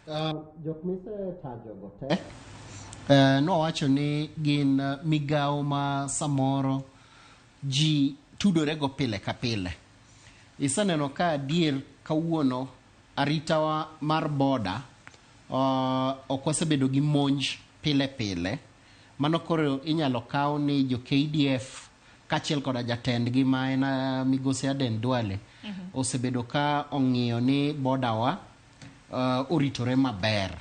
Jok mise tajo gote no wacho ni gin migao ma samoro ji tudore go pile ka pile. Isaneno ka adier kawuono aritawa mar boda ok wasebedo gi monj pile pile. Mano koro inyalo kaw ni jo KDF kachiel koda jatendgi ma en Migosi Aden Duale osebedo ka ong'iyo ni bodawa oritore maber.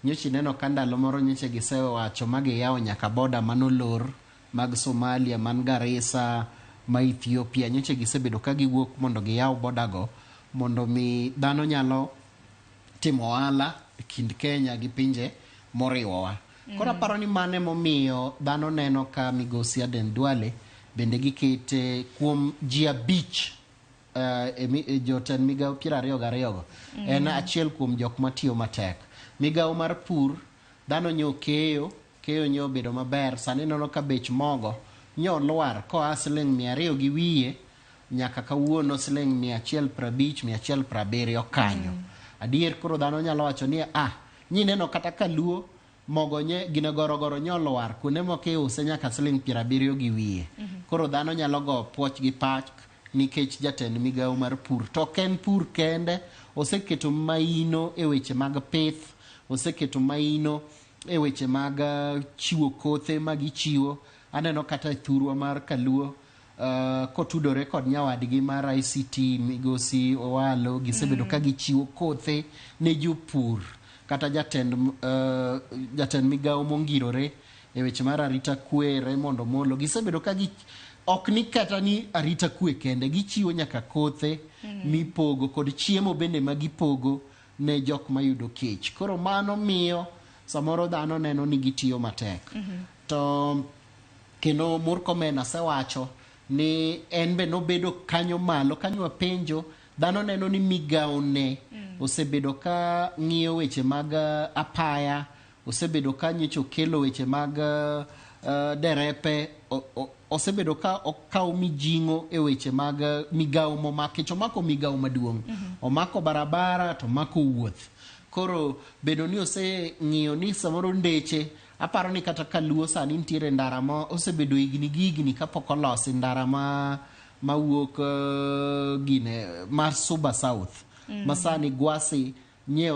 Nyocha neno ka ndalo moro nyocha gisewacho magiyawo nyaka boda manolor mag Somalia, man Garissa, ma Ethiopia. Nyocha gisebedo ka giwuok mondo giyaw bodago mondo mi dhano nyalo timo ohala e kind Kenya gi pinje moriwowa. Koro aparo ni mane momiyo dhano neno ka Migosi Aden Duale bende gikete kuom ji 5 jotend migawo 22 en achiel kuom jok matiyo matek. Migawo mar pur dhano nyo keyo nyo bedo maber. Sani neno ka bech mogo nyo lwar koa siling 200 gi wiye nyaka kawuono siling 150 170 kanyo. Adier koro dhano nyalo wacho ni nyi neno kata kaluo mogo nye gine gorogoro nyo lwar kuonde moko iuse nyaka siling 70 gi wiye. Koro dhano nyalo go puoch gi pach nikech jatend migawo mar pur. To ken pur kende, oseketo maino e weche mag pith, oseketo maino e weche mag chiwo kothe magichiwo. Aneno kata thurwa mar kaluo kotudore kod nyawadgi mar ICT Migosi Owalo gisebedo ka gichiwo kothe ne jopur. Kata jatend migawo mongirore e weche mar arita kwe Ramogi Molo gisebedo ka ok ni kata ni arita kwe kende, gichiwo nyaka kothe mipogo kod chiemo bende magipogo ne jok mayudo kech. Koro mano miyo samoro dhano neno ni gitiyo matek. To kendo Murkomen asewacho ni en be nobedo kanyo malo, kanyo wapenjo dhano neno ni migawo ne osebedo ka ng'iyo weche mag apaya, osebedo ka nyicho kelo weche mag derepe, osebedo ka okaw mijingo e weche mag migawo omako migawo maduong', omako barabara to omako wuoth. Koro bedo ni ng'iyo ni samoro ndeche, aparo ni kata kaluo sani nitiere ndara ma osebedo higni kapok olosi, ndara mawuok mar Suba South masani Gwasi nye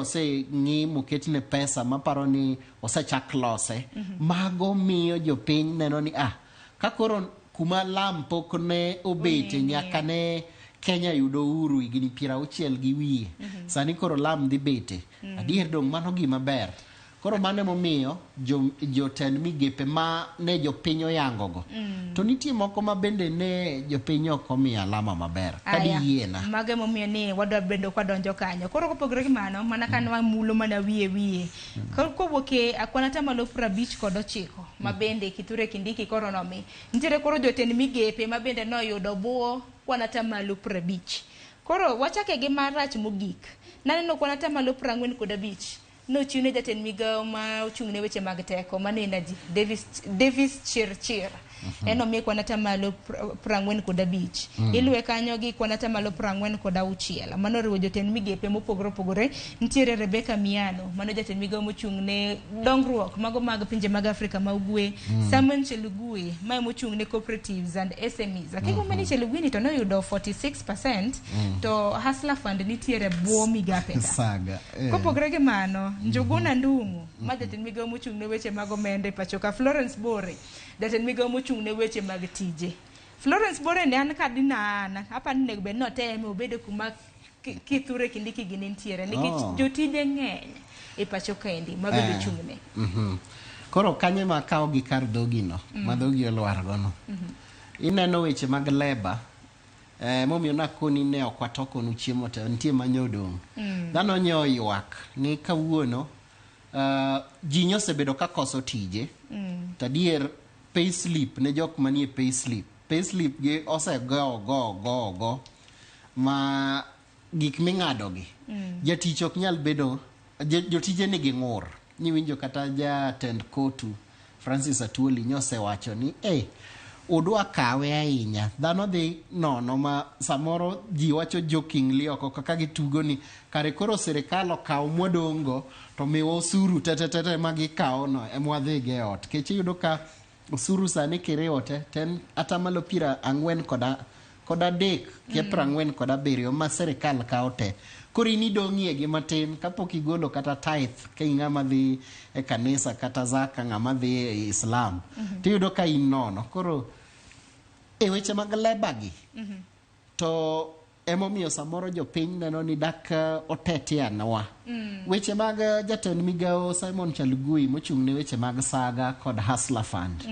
ng'i moketne pesa maparo ni osechak lose. Mago miyo jopiny neno ni kakoro kuma lam pok ne obete nyaka ne Kenya yudo uhuru higni 60 gi wiye, sani koro lam dhi bete. Adier dong mano gima ber. Koro mane momiyo jotend migepe ma ne jopiny oyangogo. To nitie moko ma bende ne jopiny ok omiyo alama maber. Kadi yiena. Mage momiyo ni wadwa bedo kwadonjo kanyo. Koro kopogore gi mano, mana kan wamulo mana wiye. Kowuoke akwana tamalo 59 ma bende Kithure Kindiki koro nomi. Nitiere koro jotend migepe ma bende noyudo buo kwana tamalo 50. Koro wachake gi marach mogik. Naneno kwana tamalo 45. No chiune jatend migawo ma ochung'ne weche mag teko manena ji Davis Chirchir. Eno mi kwana tamalo 45. Ilwe kanyo gi kwana tamalo 46. Mano riwo jotend migepe mopogore. Nitiere Rebecca Miano, mano jatend migawo mochung'ne dongruok mago mag pinje mag Afrika ma ugwe. Samuel Chelugui, ma mochung'ne cooperatives and SMEs. Akiko meni Chelugui ni to noyudo 46%, to Hustler Fund nitiere buo migape ka. Saga. Kopogore gi mano, Njuguna Ndung'u, ma jatend migawo mochung'ne weche mag omenda pachoka. Florence Bore, jatend migawo mochung'ne weche mag tije. Florence Bore ne an kadina apa ne be no teme obedo kuma Kithure Kindiki gini ntiere nikech jotije ng'eny e pachoka endi mabedo chung'ne. Koro kanye ma kawo gi kar dhogino ma dhogi olwar gono. Ineno weche mag leba momiyo nakoni ne ok watokonu chiemo to nitie manyodong'. Dhano nyo ywak ni kawuono ji nyosebedo ka koso tije. Tadier payslip ne jok manie payslip gi go ma gik ming'ado gi jatich ok nyal bedo jotije nigi ng'ur. Niwinjo kata jatend kotu Francis Atwoli nyosewacho ni udwa kawe ahinya. Dhano dhi nono ma samoro ji wacho jokingly oko kaka gitugo ni kare koro sirikal okaw mwadongo to miwa osuru tete ma gikawo no emwadhi ge ot. Kech iyudo ka osuru sani kiriwo ten atamalo 40 kod adek kia 47 ma sirikal kao te. Koro in idong'ie gi matin kapok igolo kata tithe ka ng'ama dhi e kanisa kata zaka ng'ama dhi e Islam. Tiyudo ka in nono. Koro e weche mag lebagi to emomiyo samoro jopiny neno ni dak otetianwa. Weche mag jatend migao Simon Chalugui mochung' ne weche mag saga kod Hustler Fund.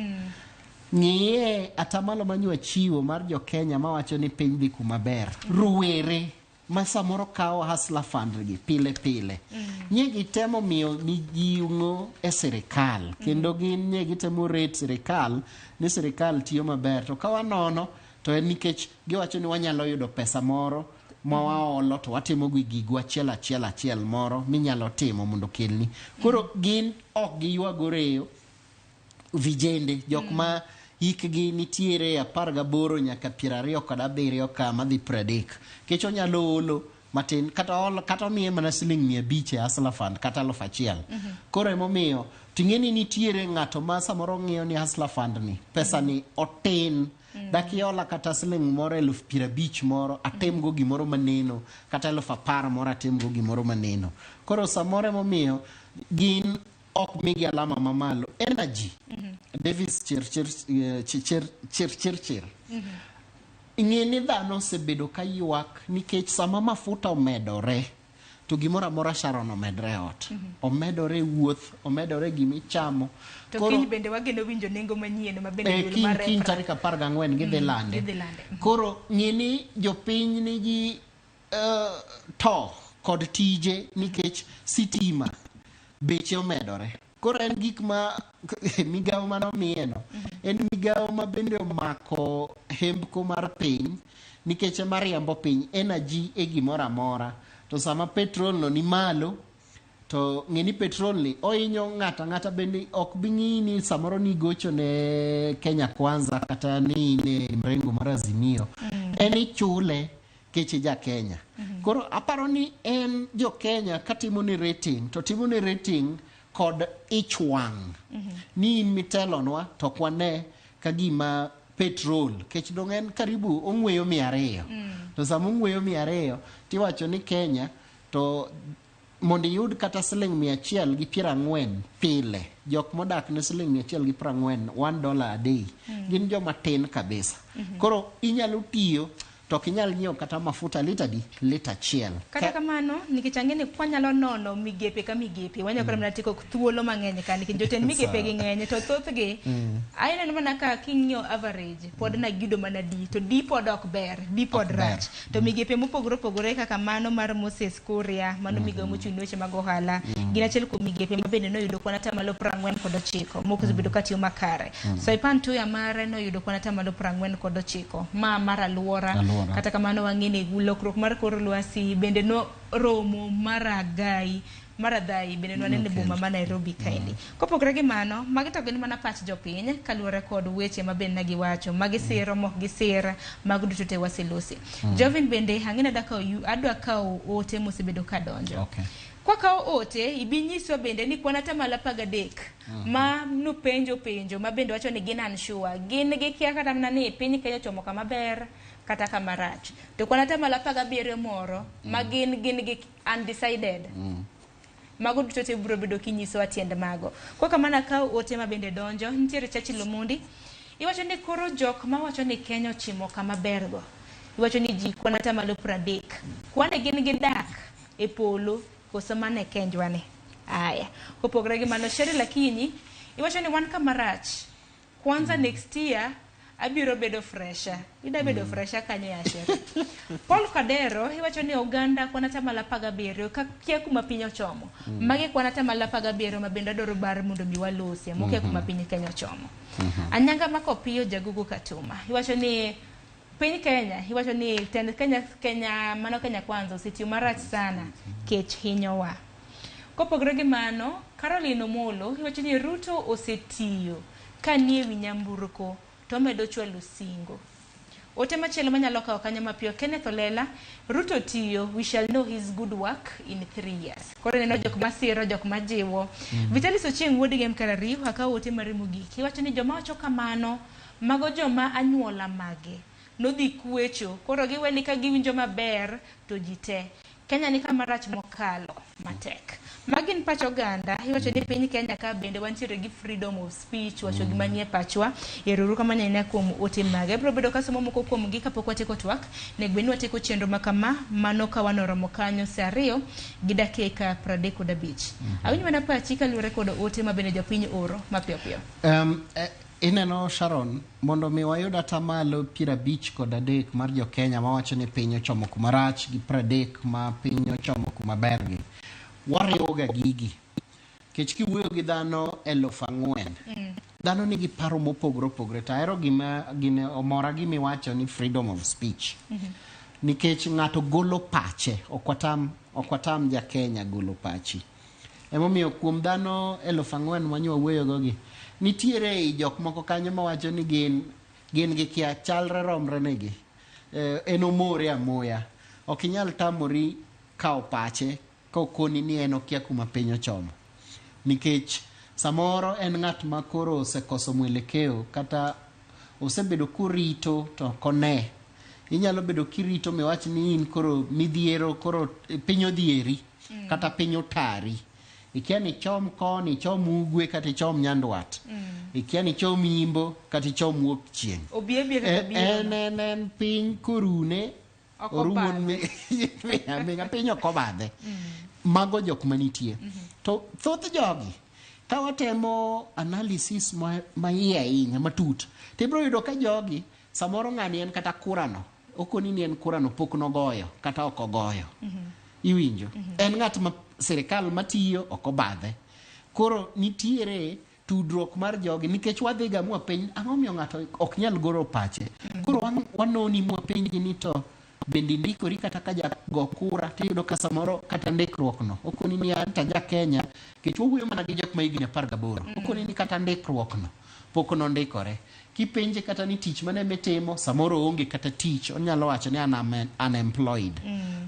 Ng'iye atamalo manywa chiwo mar jo Kenya mawacho ni piny dhi kuma ber. Ruwere ma samoro kao Hustler Fund gi pile pile. Nye gitemo miyo mijing'o e sirikal. Kendo gin nye gitemo rate sirikal ni sirikal tiyo maber. To kawa nono to en nikech giwacho ni wanyalo yudo pesa moro mawaolo to watimo gi gigwa achiel moro minyalo timo mondo kelni. Koro gin ok giywago reyo vijende jok ma hikgi nitiere 18 nyaka 27 ka madhi 30. Kech onyalo olo matin kata omiye mana siling 500 e Hustler Fund kata 1,000. Koro emomiyo ting'eni nitiere ng'ato ma samoro ng'iyo ni Hustler Fund ni pesa ni otin. Dakiola kata siling moro 50,000 moro atem go gimoro maneno kata 10,000 moro atem go gimoro maneno. Koro samoro emomiyo gin ok migi alama mamalo. Energy Davis Chir ing'eni dhano sebedo ka ywak nikech sama mafuta omedore to gimoro amora Sharon omedre ot. Omedore wuoth, omedore gimichamo. To kiny bende wageno winjo nengo manyien ma bende yul mare. Kiny tarik 14 gidhi lande. Koro ng'eni jopiny nigi to kod tije nikech sitima beche omedore. Koro en gik ma migao manomieno. En migao ma bende omako hembko mar piny nikech mariambo piny energy e gimoro amora. To sama petrol no ni malo to ng'eni petrol ni oinyo ng'ata bende ok bing'i ni samoro ni gocho ne Kenya Kwanza kata ni ne mrengo mar Azimio. En ichule keche ja Kenya. Koro aparo ni en jo Kenya katimo ni rating to timo ni rating kod ich wang. Ni mitelonwa to kwane kagima petrol kech dongen karibu ong'weyo 200. To sama ong'weyo 200 tiwacho ni Kenya to mondi yud kata siling 140 pile. Jok modak ne siling 140 $1 a day. Gin jo matin kabisa. Koro inyalo tiyo to kinyal nyiewo kata mafuta lita 1. Kata kamano nikech ang'eni kwanyalo nono migepe ka migepe wanyakora mana tiko thuolo mang'eny ka nikech jotend migepe gi ng'eny to thothgi aineno mana ka king'iyo average pod na gido mana di to di pod ok ber di pod rach to migepe mopogore kaka mano mar Moses Kuria mano migao mochung' ne weche mag ohala gin achiel kuom migepe ma bende noyudo kwan atamalo 49 mokosebedo katiyo makare. Soipan Tuya mare noyudo kwan atamalo 49 ma mar aluora. Kata kamano wang'eni lokruok mar kor lwasi bende no romo maradai bende nwanene boma ma Nairobi kaendi. Kopogore gi mano magi to gin mana pach jopiny kaluwore kod weche ma bende nagiwacho magisiro mok gisira mag duto te wasilusi. Jovin bende ang'eni adwa kawo ote mosebedo kadonjo. Kwa kao ote ibinyiswa bende ni kwan atamalo 13 ma no penjo ma bende wacho ni gin unsure gin gikia kata mana ni piny Kenya chomo kama ber kata kama rach. To kwan atamalo 17 moro ma gin gi undecided. Mago duto te biro bedo kinyiso atiende mago. Kwa kamana kao ote ma bende donjo nitiere Chachi Lumundi. Iwacho ni koro jok ma wacho ni Kenya ochimo kama bergo. Iwacho ni ji kwan atamalo 30. Kwane gin gidak e polo koso mane kenjwane. Aya. Kopogore gi mano Sheri Lakinyi iwacho ni wan kama rach. Kwanza next year abiro bedo fresha. Ida bedo fresha kanyo ya Sheri. Paul Kadero iwacho ni Uganda kwan atamalo 17 ka kia kuma piny ochomo. Magi kwan atamalo 17 ma bende adoro bar mondo mi walose mokia kuma piny Kenya ochomo. Anyanga Makopiyo Jagugu Katuma iwacho ni piny Kenya iwacho ni tend Kenya mano Kenya Kwanza osetiyo marach sana kech hinyowa. Kopogore gi mano Caroline Omolo iwacho ni Ruto osetiyo kanie wi nyamburko to medo chwalo singo. Ote machielo manyalo kawo kanyo mapiyo Kenneth Olela Ruto tiyo we shall know his good work in 3 years. Koro neno jok masiro jok majiwo. Vitalis Ochieng wuod Game Karariho akawo ote mar Ramogi iwacho ni joma wacho kamano mago joma anyuola mage nodhi kwecho koro giweni ka giwinjo maber to jite Kenya ni kama rach mokalo matek magin pach oganda iwacho ni piny Kenya ka bende wantiere gi freedom of speech wacho gi manie pachwa eruru kama nyane kuom ote mage bro bedo kasomo moko kuom gi kapok wateko twak ne gwen wateko chenro makama mano ka wanoromo kanyo saa 2 gi dakika 35 awinjo mana pachi kaluwore kod ote mabende jopiny oro mapiyo piyo ineno Sharon mondo mi wayud atamalo 53 mar jo Kenya mawacho ni piny ochomo kuma rach gi 30 ma piny ochomo kuma bergi wariwoga gigi kech kiwuoyo gi dhano 4,000 dhano nigi paro mopogore opogore to ahero gine omora gimiwacho ni freedom of speech nikech ng'ato golo pache okwatam ja Kenya golo pachi emomiyo kuom dhano 4,000 manyo wuoyogo gi nitiere jok moko kanyo mawacho ni gin gi kia chalre romre negi en omore amoya ok inyal tamori kao pache kokoni ni en okia kuma piny ochomo nikech samoro en ng'at ma koro osekoso mwelekeo kata osebedo kurito to kone inyalo bedo kirito miwach ni in koro midhiero koro piny odhieri kata piny otari ikia ni chom koni chom ugwe kata chom nyandwat ikia ni chom imbo kata chom wuok chieng en piny korune orumo mi piny okobadhe mago jok manitie to thoth jogi ka watemo analysis ma iye ahinya matut tibro yudo ka jogi samoro ng'ani en kata kurano okoni ni en kurano pok nogoyo kata ok ogoyo iwinjo en ng'at ma sirikal matiyo okobadhe koro nitiere tudruok mar jogi nikech wadhiga mwa piny ang'omiyo ng'ato ok nyal goro pache koro wanoni mwa piny ni to bendi ndikori kata ka jago kura tiyudo ka samoro kata ndikruok no okoni ni anta ja Kenya kech wuoyo mana gi jok ma higni 18 okoni ni kata ndikruok no pok nondikore kipenje kata ni tich mane metimo samoro onge kata tich onyalo wacho ni unemployed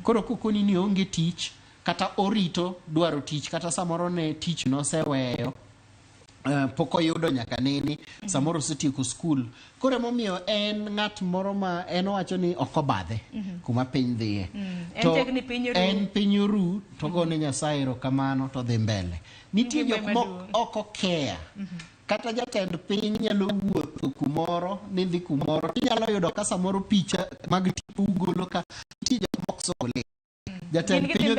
koro kokoni ni onge tich kata orito dwaro tich kata samoro ne tich no seweyo pok oyudo nyaka nini samoro setieko skul koro emomiyo en ng'at moro ma en wacho ni okobadhe kuma piny dhiye to en piny oru to gone Nyasaye erokamano to dhi mbele nitie jok mok okokea kata jatend piny nyalo wuotho kumoro ni dhi kumoro inyalo yudo ka samoro picha mag tipo ugolo ka nitie jok mok sole jatend piny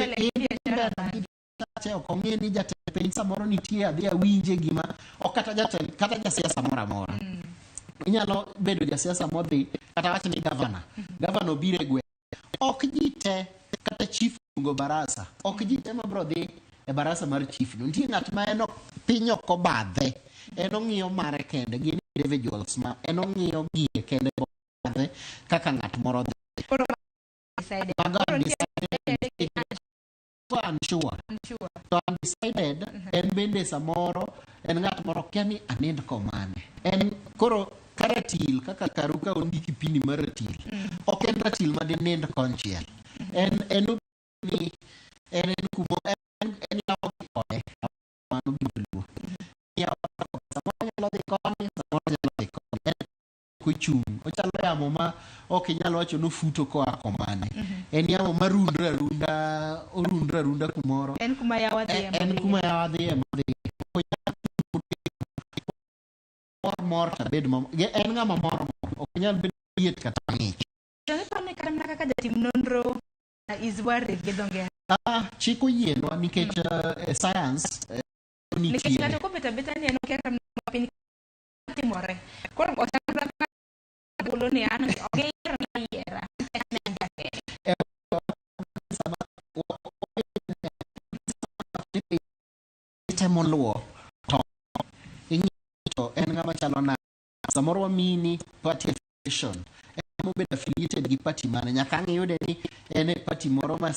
ok ong'e ni jatend piny samoro nitie adhi awinje gima ok kata jasiasa moro amora inyalo bedo jasiasa modhi kata wach ni gavana obiro e gweng ok ji te kata chief go barasa ok ji te mabro dhi e barasa mar chief no nitie ng'at ma en piny ok obadhe en ong'iyo mare kende gin individuals ma en ong'iyo gie kende obadhe kaka ng'at moro dhi undecided en bende samoro en ng'at moro kia ni anind komane en koro karatil kaka karuka ondi kipindi mar ratil ok en ratil ma dinind konchiel en ni en kumo en yawo kode mano biro yawo samoro nyalo dhi koni samoro nyalo dhi koni kuchung ochalo yamo ma ok inyalo wacho no futo koa komane en yamo marundra runda kumoro en kuma yawadhi mor tabed en ng'ama mor ok nyal bedo liet kata ng'ich kaka jatim nonro is worried gi donge chiko yienwa nikech science nikech ng'ato kobeta ni en okera piny timore koro ochakra bolo ni an ogera ni yera temo luo to en ng'ama chalo na samoro wamini party affiliation en mobedo affiliated gi party mane nyaka ng'iyude ni en e party moro ma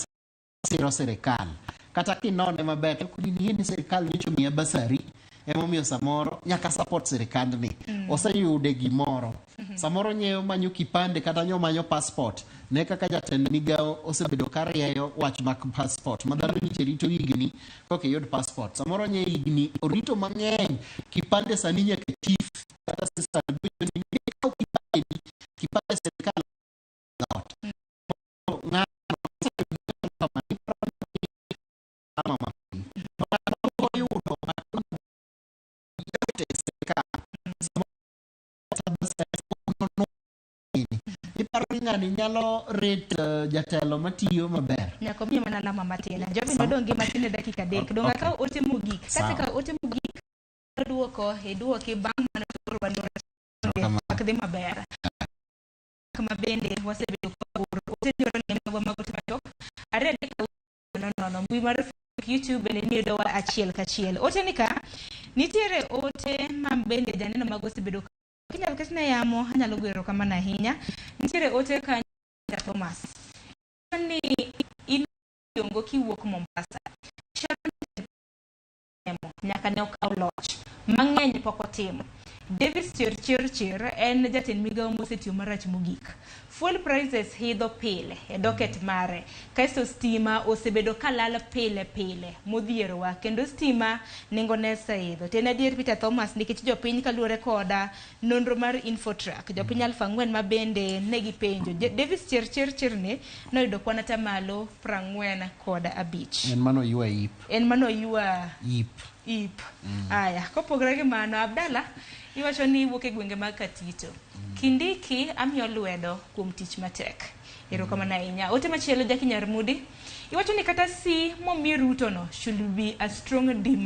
siro sirikal kata kinone maber kuni ni en sirikal nyocho miya basari emomiyo samoro nyaka support sirikandni oseyude gimoro samoro nyeyo manyo kipande kata nyo manyo passport ne kaka jatend migao osebedo karieyo wach mak passport madhano nitie rito higni koke yud passport samoro nye higni orito mang'eny kipande sani nyaka chief kata kipande serikal iparo ni ng'ani nyalo rate jatelo matiyo maber. Nyako mi mana lama matina. Jobi nodongi matine dakika dek. Donga ka ote mogik. Kata ka ote mogik duoki bang mana turwa nore. Akde maber. Kama bende wasebedo kabur. Ote nyoro ni magwa magote matok. Are deka no. Mbui mar YouTube bende ni dowa achiel kachiel. Ote nika nitiere ote mambende janeno magosebedo kinyalo kesna yamo anyalo gwero kama na hinya. Nitiere ote ka Thomas. Ni yongo kiwuok Mombasa. Nyaka ne okaw loch. Mang'eny pok otimo. Davis Chirchir en jatend migawo mosetiyo marach mogik. Fuel prices hidho pile e docket mare. Kaisto stima osebedo kalala pile modhierwa. Kendo stima nengo ne saidho. Tena adier Peter Thomas nikech jopiny kaluore koda nonro mar Infotrack. Jopiny 4,000 mabende negi penjo. Davis Chirchir ne noyudo kwan atamalo 45. En mano yua ip. En mano yua ip. Aya, kopogre gi mano Abdalla iwacho ni wuok e gwenge mag Katito. Kindiki amiyo lwedo kuom tich matek. Erokamano ahinya. Ote machielo Jaki Nyarmudi iwacho ni kata si momi Ruto no should be a strong D-.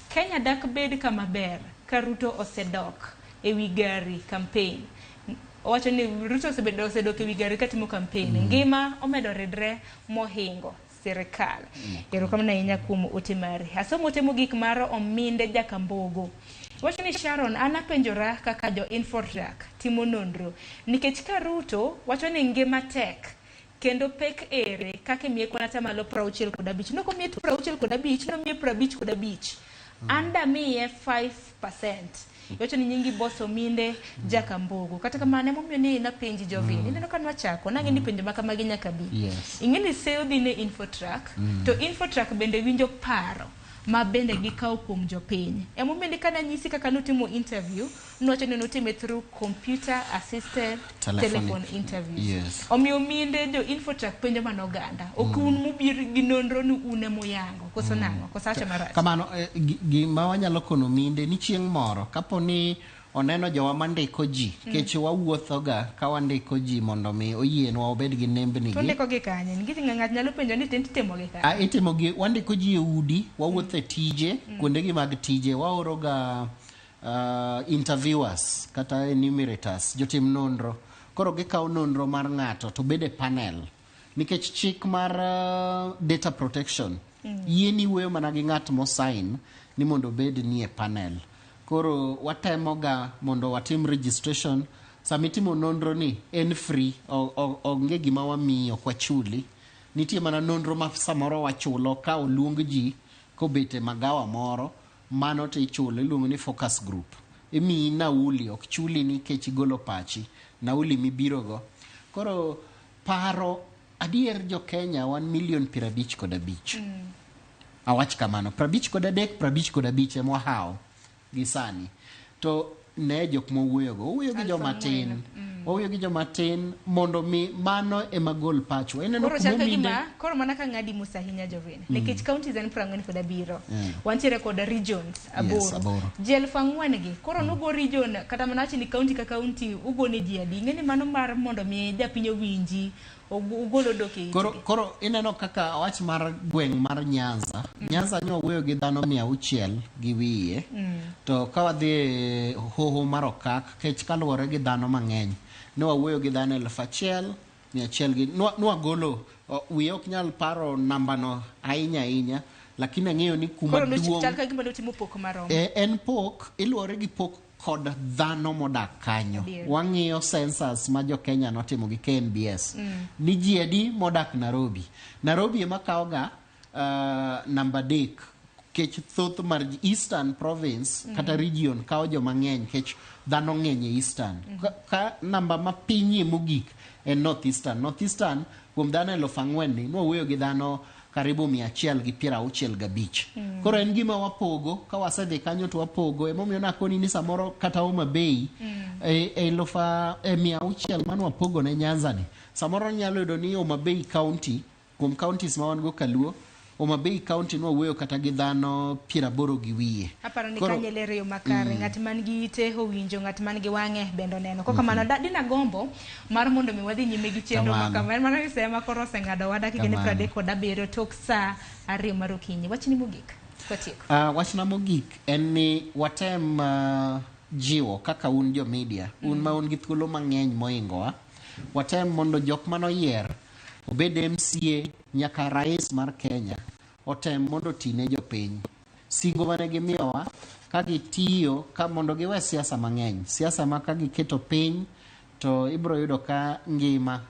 Kenya dak bed kama ber ka Ruto osedok e wi gari campaign. Owacho ni Ruto osedok e wi gari katimo campaign. Ngima omedo redre mohingo serikal. Erokamano ahinya kuom ote mari. Asomo ote mogik mar Ominde Jakambogo. Wacho ni Sharon anapenjora kaka jo Infotrack timo nonro nikech ka Ruto wacho ni ngima tek kendo pek ere kaka miye kwan atamalo 65 noko miye 65 no miye 55 anda miye 5%. Wacho ni nyingi boss Ominde Jakambogo kata kamane momiyo ni na penji jovini neno kanwa chako nange ni penjo makama gi nyaka bi. Ingeni seo dine Infotrack to Infotrack bende winjo paro ma bende gikaw kuom jopiny. Emomiyo kana nyisi kaka notimo interview, nowacho ni notime through computer assisted telephone interviews. Omiyo minde jo Infotrack penjo manoganda. Ok un mubir gi nonro ni une moyango. Koso nango, kosache marach. Kamano gima wanyalo kono minde ni chieng' moro kaponi oneno jowa mandiko ji kech wawuothoga ka wandiko ji mondo mi oyienwa obed gi nembni gi. Tondiko gi kanye ngiti ng'at nyalo penjo ni timo gi kanye. Itimo gi wandiko ji e udi, wawuotho e tije, kuonde gi mag tije, waoroga interviewers kata enumerators, jotim nonro. Koro gikawo nonro mar ng'ato to bede panel. Nikech chik mar data protection yieni wuoyo mana gi ng'at mosign ni mondo bed ni e panel. Koro watemoga mondo watim registration. Samitimo nonro ni en free, onge gima wamiyo kwa chuli. Nitie mana nonro ma samoro wachulo ka oluong ji kobete magawa moro, mano to ichulo, iluongo ni focus group. Imi nauli, ok chuli ni kech igolo pachi, nauli mibirogo. Koro paro adier jo Kenya 1,55,000. Awach kamano, 53,55 emo hao gisani. To ne jok mowuoyogo, owuoyo gi jomatin. Owuoyo gi jomatin mondo mi mano e magol pacho. Koro chaka gima, koro mana ka ng'adi musa hinya jovene. Nikech counties en 47. Wantiere koda regions aboro. Jel 4 gi. Koro nugo region kata manachi ni county ka county ugone ji adi. Ng'eni mano mar mondo mi japiny winji ugolo doke. Koro ineno kaka wach mar gweng' mar Nyanza. Nyanza nyo wuoyo gi dhano 600 gi wiye. To ka wadhi hoho mar Okak kech kaluwore gi dhano mang'eny. Ne wawuoyo gi dhano 1,100 gi nwagolo wiye ok nyal paro nambano ahinya lakini ang'eyo ni kuma duong'. Koro chal ka gima notimo pok marom. En pok iluwore gi pok kod dhano modak kanyo. Wang'iyo census ma jo Kenya notimo gi KNBS. Ni ji adi modak Nairobi ema kawoga namba 3 kech thoth mar Eastern Province kata region kawo joma ng'eny kech dhano ng'eny e Eastern. Ka namba ma pinyi mogik en North Eastern kuom dhano 4,000 ni nwawuoyo gi dhano karibu 165. Koro en gima wapogo, ka wasedhi kanyo to wapogo. Emomiyo nakoni ni samoro kata Homa Bay 1,600 mano wapogo ne Nyanza ni. Samoro nyalo yudo ni Homa Bay County, kuom counties ma wan go Kaluo, Homa Bay County no wuoyo kata gi dhano 80 gi wiye. Aparo ni kanyele reyo makare ng'at man gi ite owinjo ng'at man gi wang'e bendo neno. Koko kamano dina gombo mar mondo mi wadhi nyime gi chenro makama. Mana isema koro oseng'ado wadaki gini 37 tok saa 2 mar okinyi. Wachni mogik. Wachna mogik en ni watem jiwo kaka un jo media. Un ma un gi thuolo mang'eny moingowa. Watem mondo jok manoyier obed MCA nyaka rais mar Kenya otem mondo tine jopiny. Singo mane gimiyowa ka gitiyo ka mondo giwe siasa mang'eny. Siasa ma ka giketo piny to ibro yudo ka ngima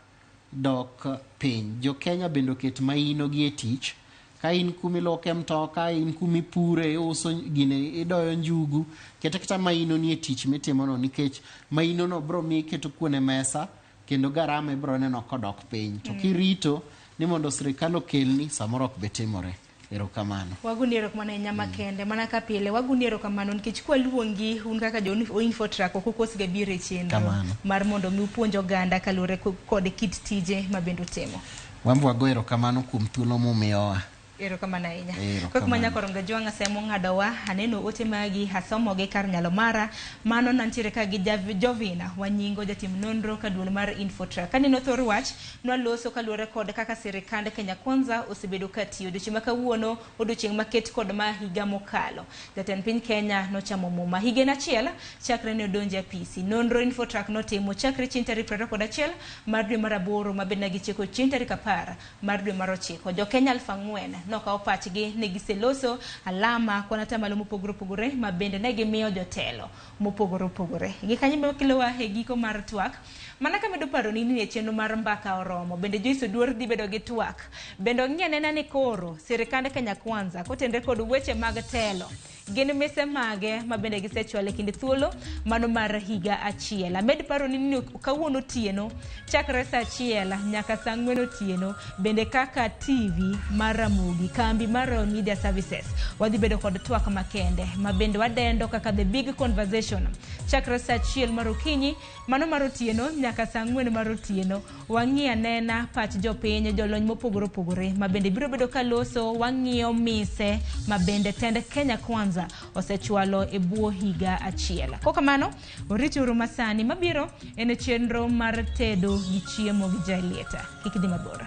dok piny. Jo Kenya bendo ket maino gi e tich. Ka in kumiloke mtoka, in kumipure, uso gine idoyo njugu, kata maino ni e tich mitimono nikech maino no bro mi keto kuone mesa kendo garama bro neno kodok piny. To kirito ni mondo sirikal okelni samoro ok betimore. Erokamano. Waguniero kamano nyama kende mana ka pile waguniero kamano nikech kwa luongi un kaka jo info track kokos ga bire chenro mar mondo mi upuonjo ganda kalure kod kit tije mabendo temo. Wambo wagoero kamano kuom thuolo mumiyowa. Erokamano ahinya. Kok manya koronga jwanga semo ng'adowa aneno ote magi hasomoge kar nyalo mara mano nantiere ka gi Jovina Wanyingo jatim nonro ka duol mar Infotrack. Kaneno thor wach nwaloso kaluore kod kaka sirikand Kenya Kwanza osebedo katiyo odiochieng' ma kawuono odiochieng' maket kod ma higa mokalo. Jatend piny Kenya nochamo muma higa achiel chakre ne odonje apisi. Nonro Infotrack notimo chakre chieng' tarik 21 mar dwe mar 8 mabedna gichiko chieng' tarik 10 mar dwe mar 9. Jo Kenya 4,000 nokawo pachgi ne giseloso alama kwana tamalo mopogore ma bende ne gimiyo jotelo mopogore. Gikanyo kilowa e giko mar twak mana kamedo paro ni nie chenro mar mbaka oromo bende Joyce Oduor dhi bedo gi twak bende ng'ene ni koro sirikand Kenya Kwanza kotendre kod weche mag telo gin mise mage ma bende gisechwale kinde thuolo mano mar higa achiel. Amed paro ni kawuono tieno chakre saa 1 nyaka saa 4 otieno bende kaka TV mar Ramogi kambi mar Media Services wadhi bedo kod twak makende ma bende wadendo kaka the big conversation chakre saa 1 mar okinyi mano mar otieno nyaka saa 4 mar otieno wang'iya nena pach jopiny jolony mopogore ma bende biro bedo kaloso wang'iyo mise ma bende tend Kenya Kwanza osechwalo e buo higa achiel. Kokamano orituru masani mabiro ene chenro mar tedo gi chiemo gi jalieta. Kik di mabora.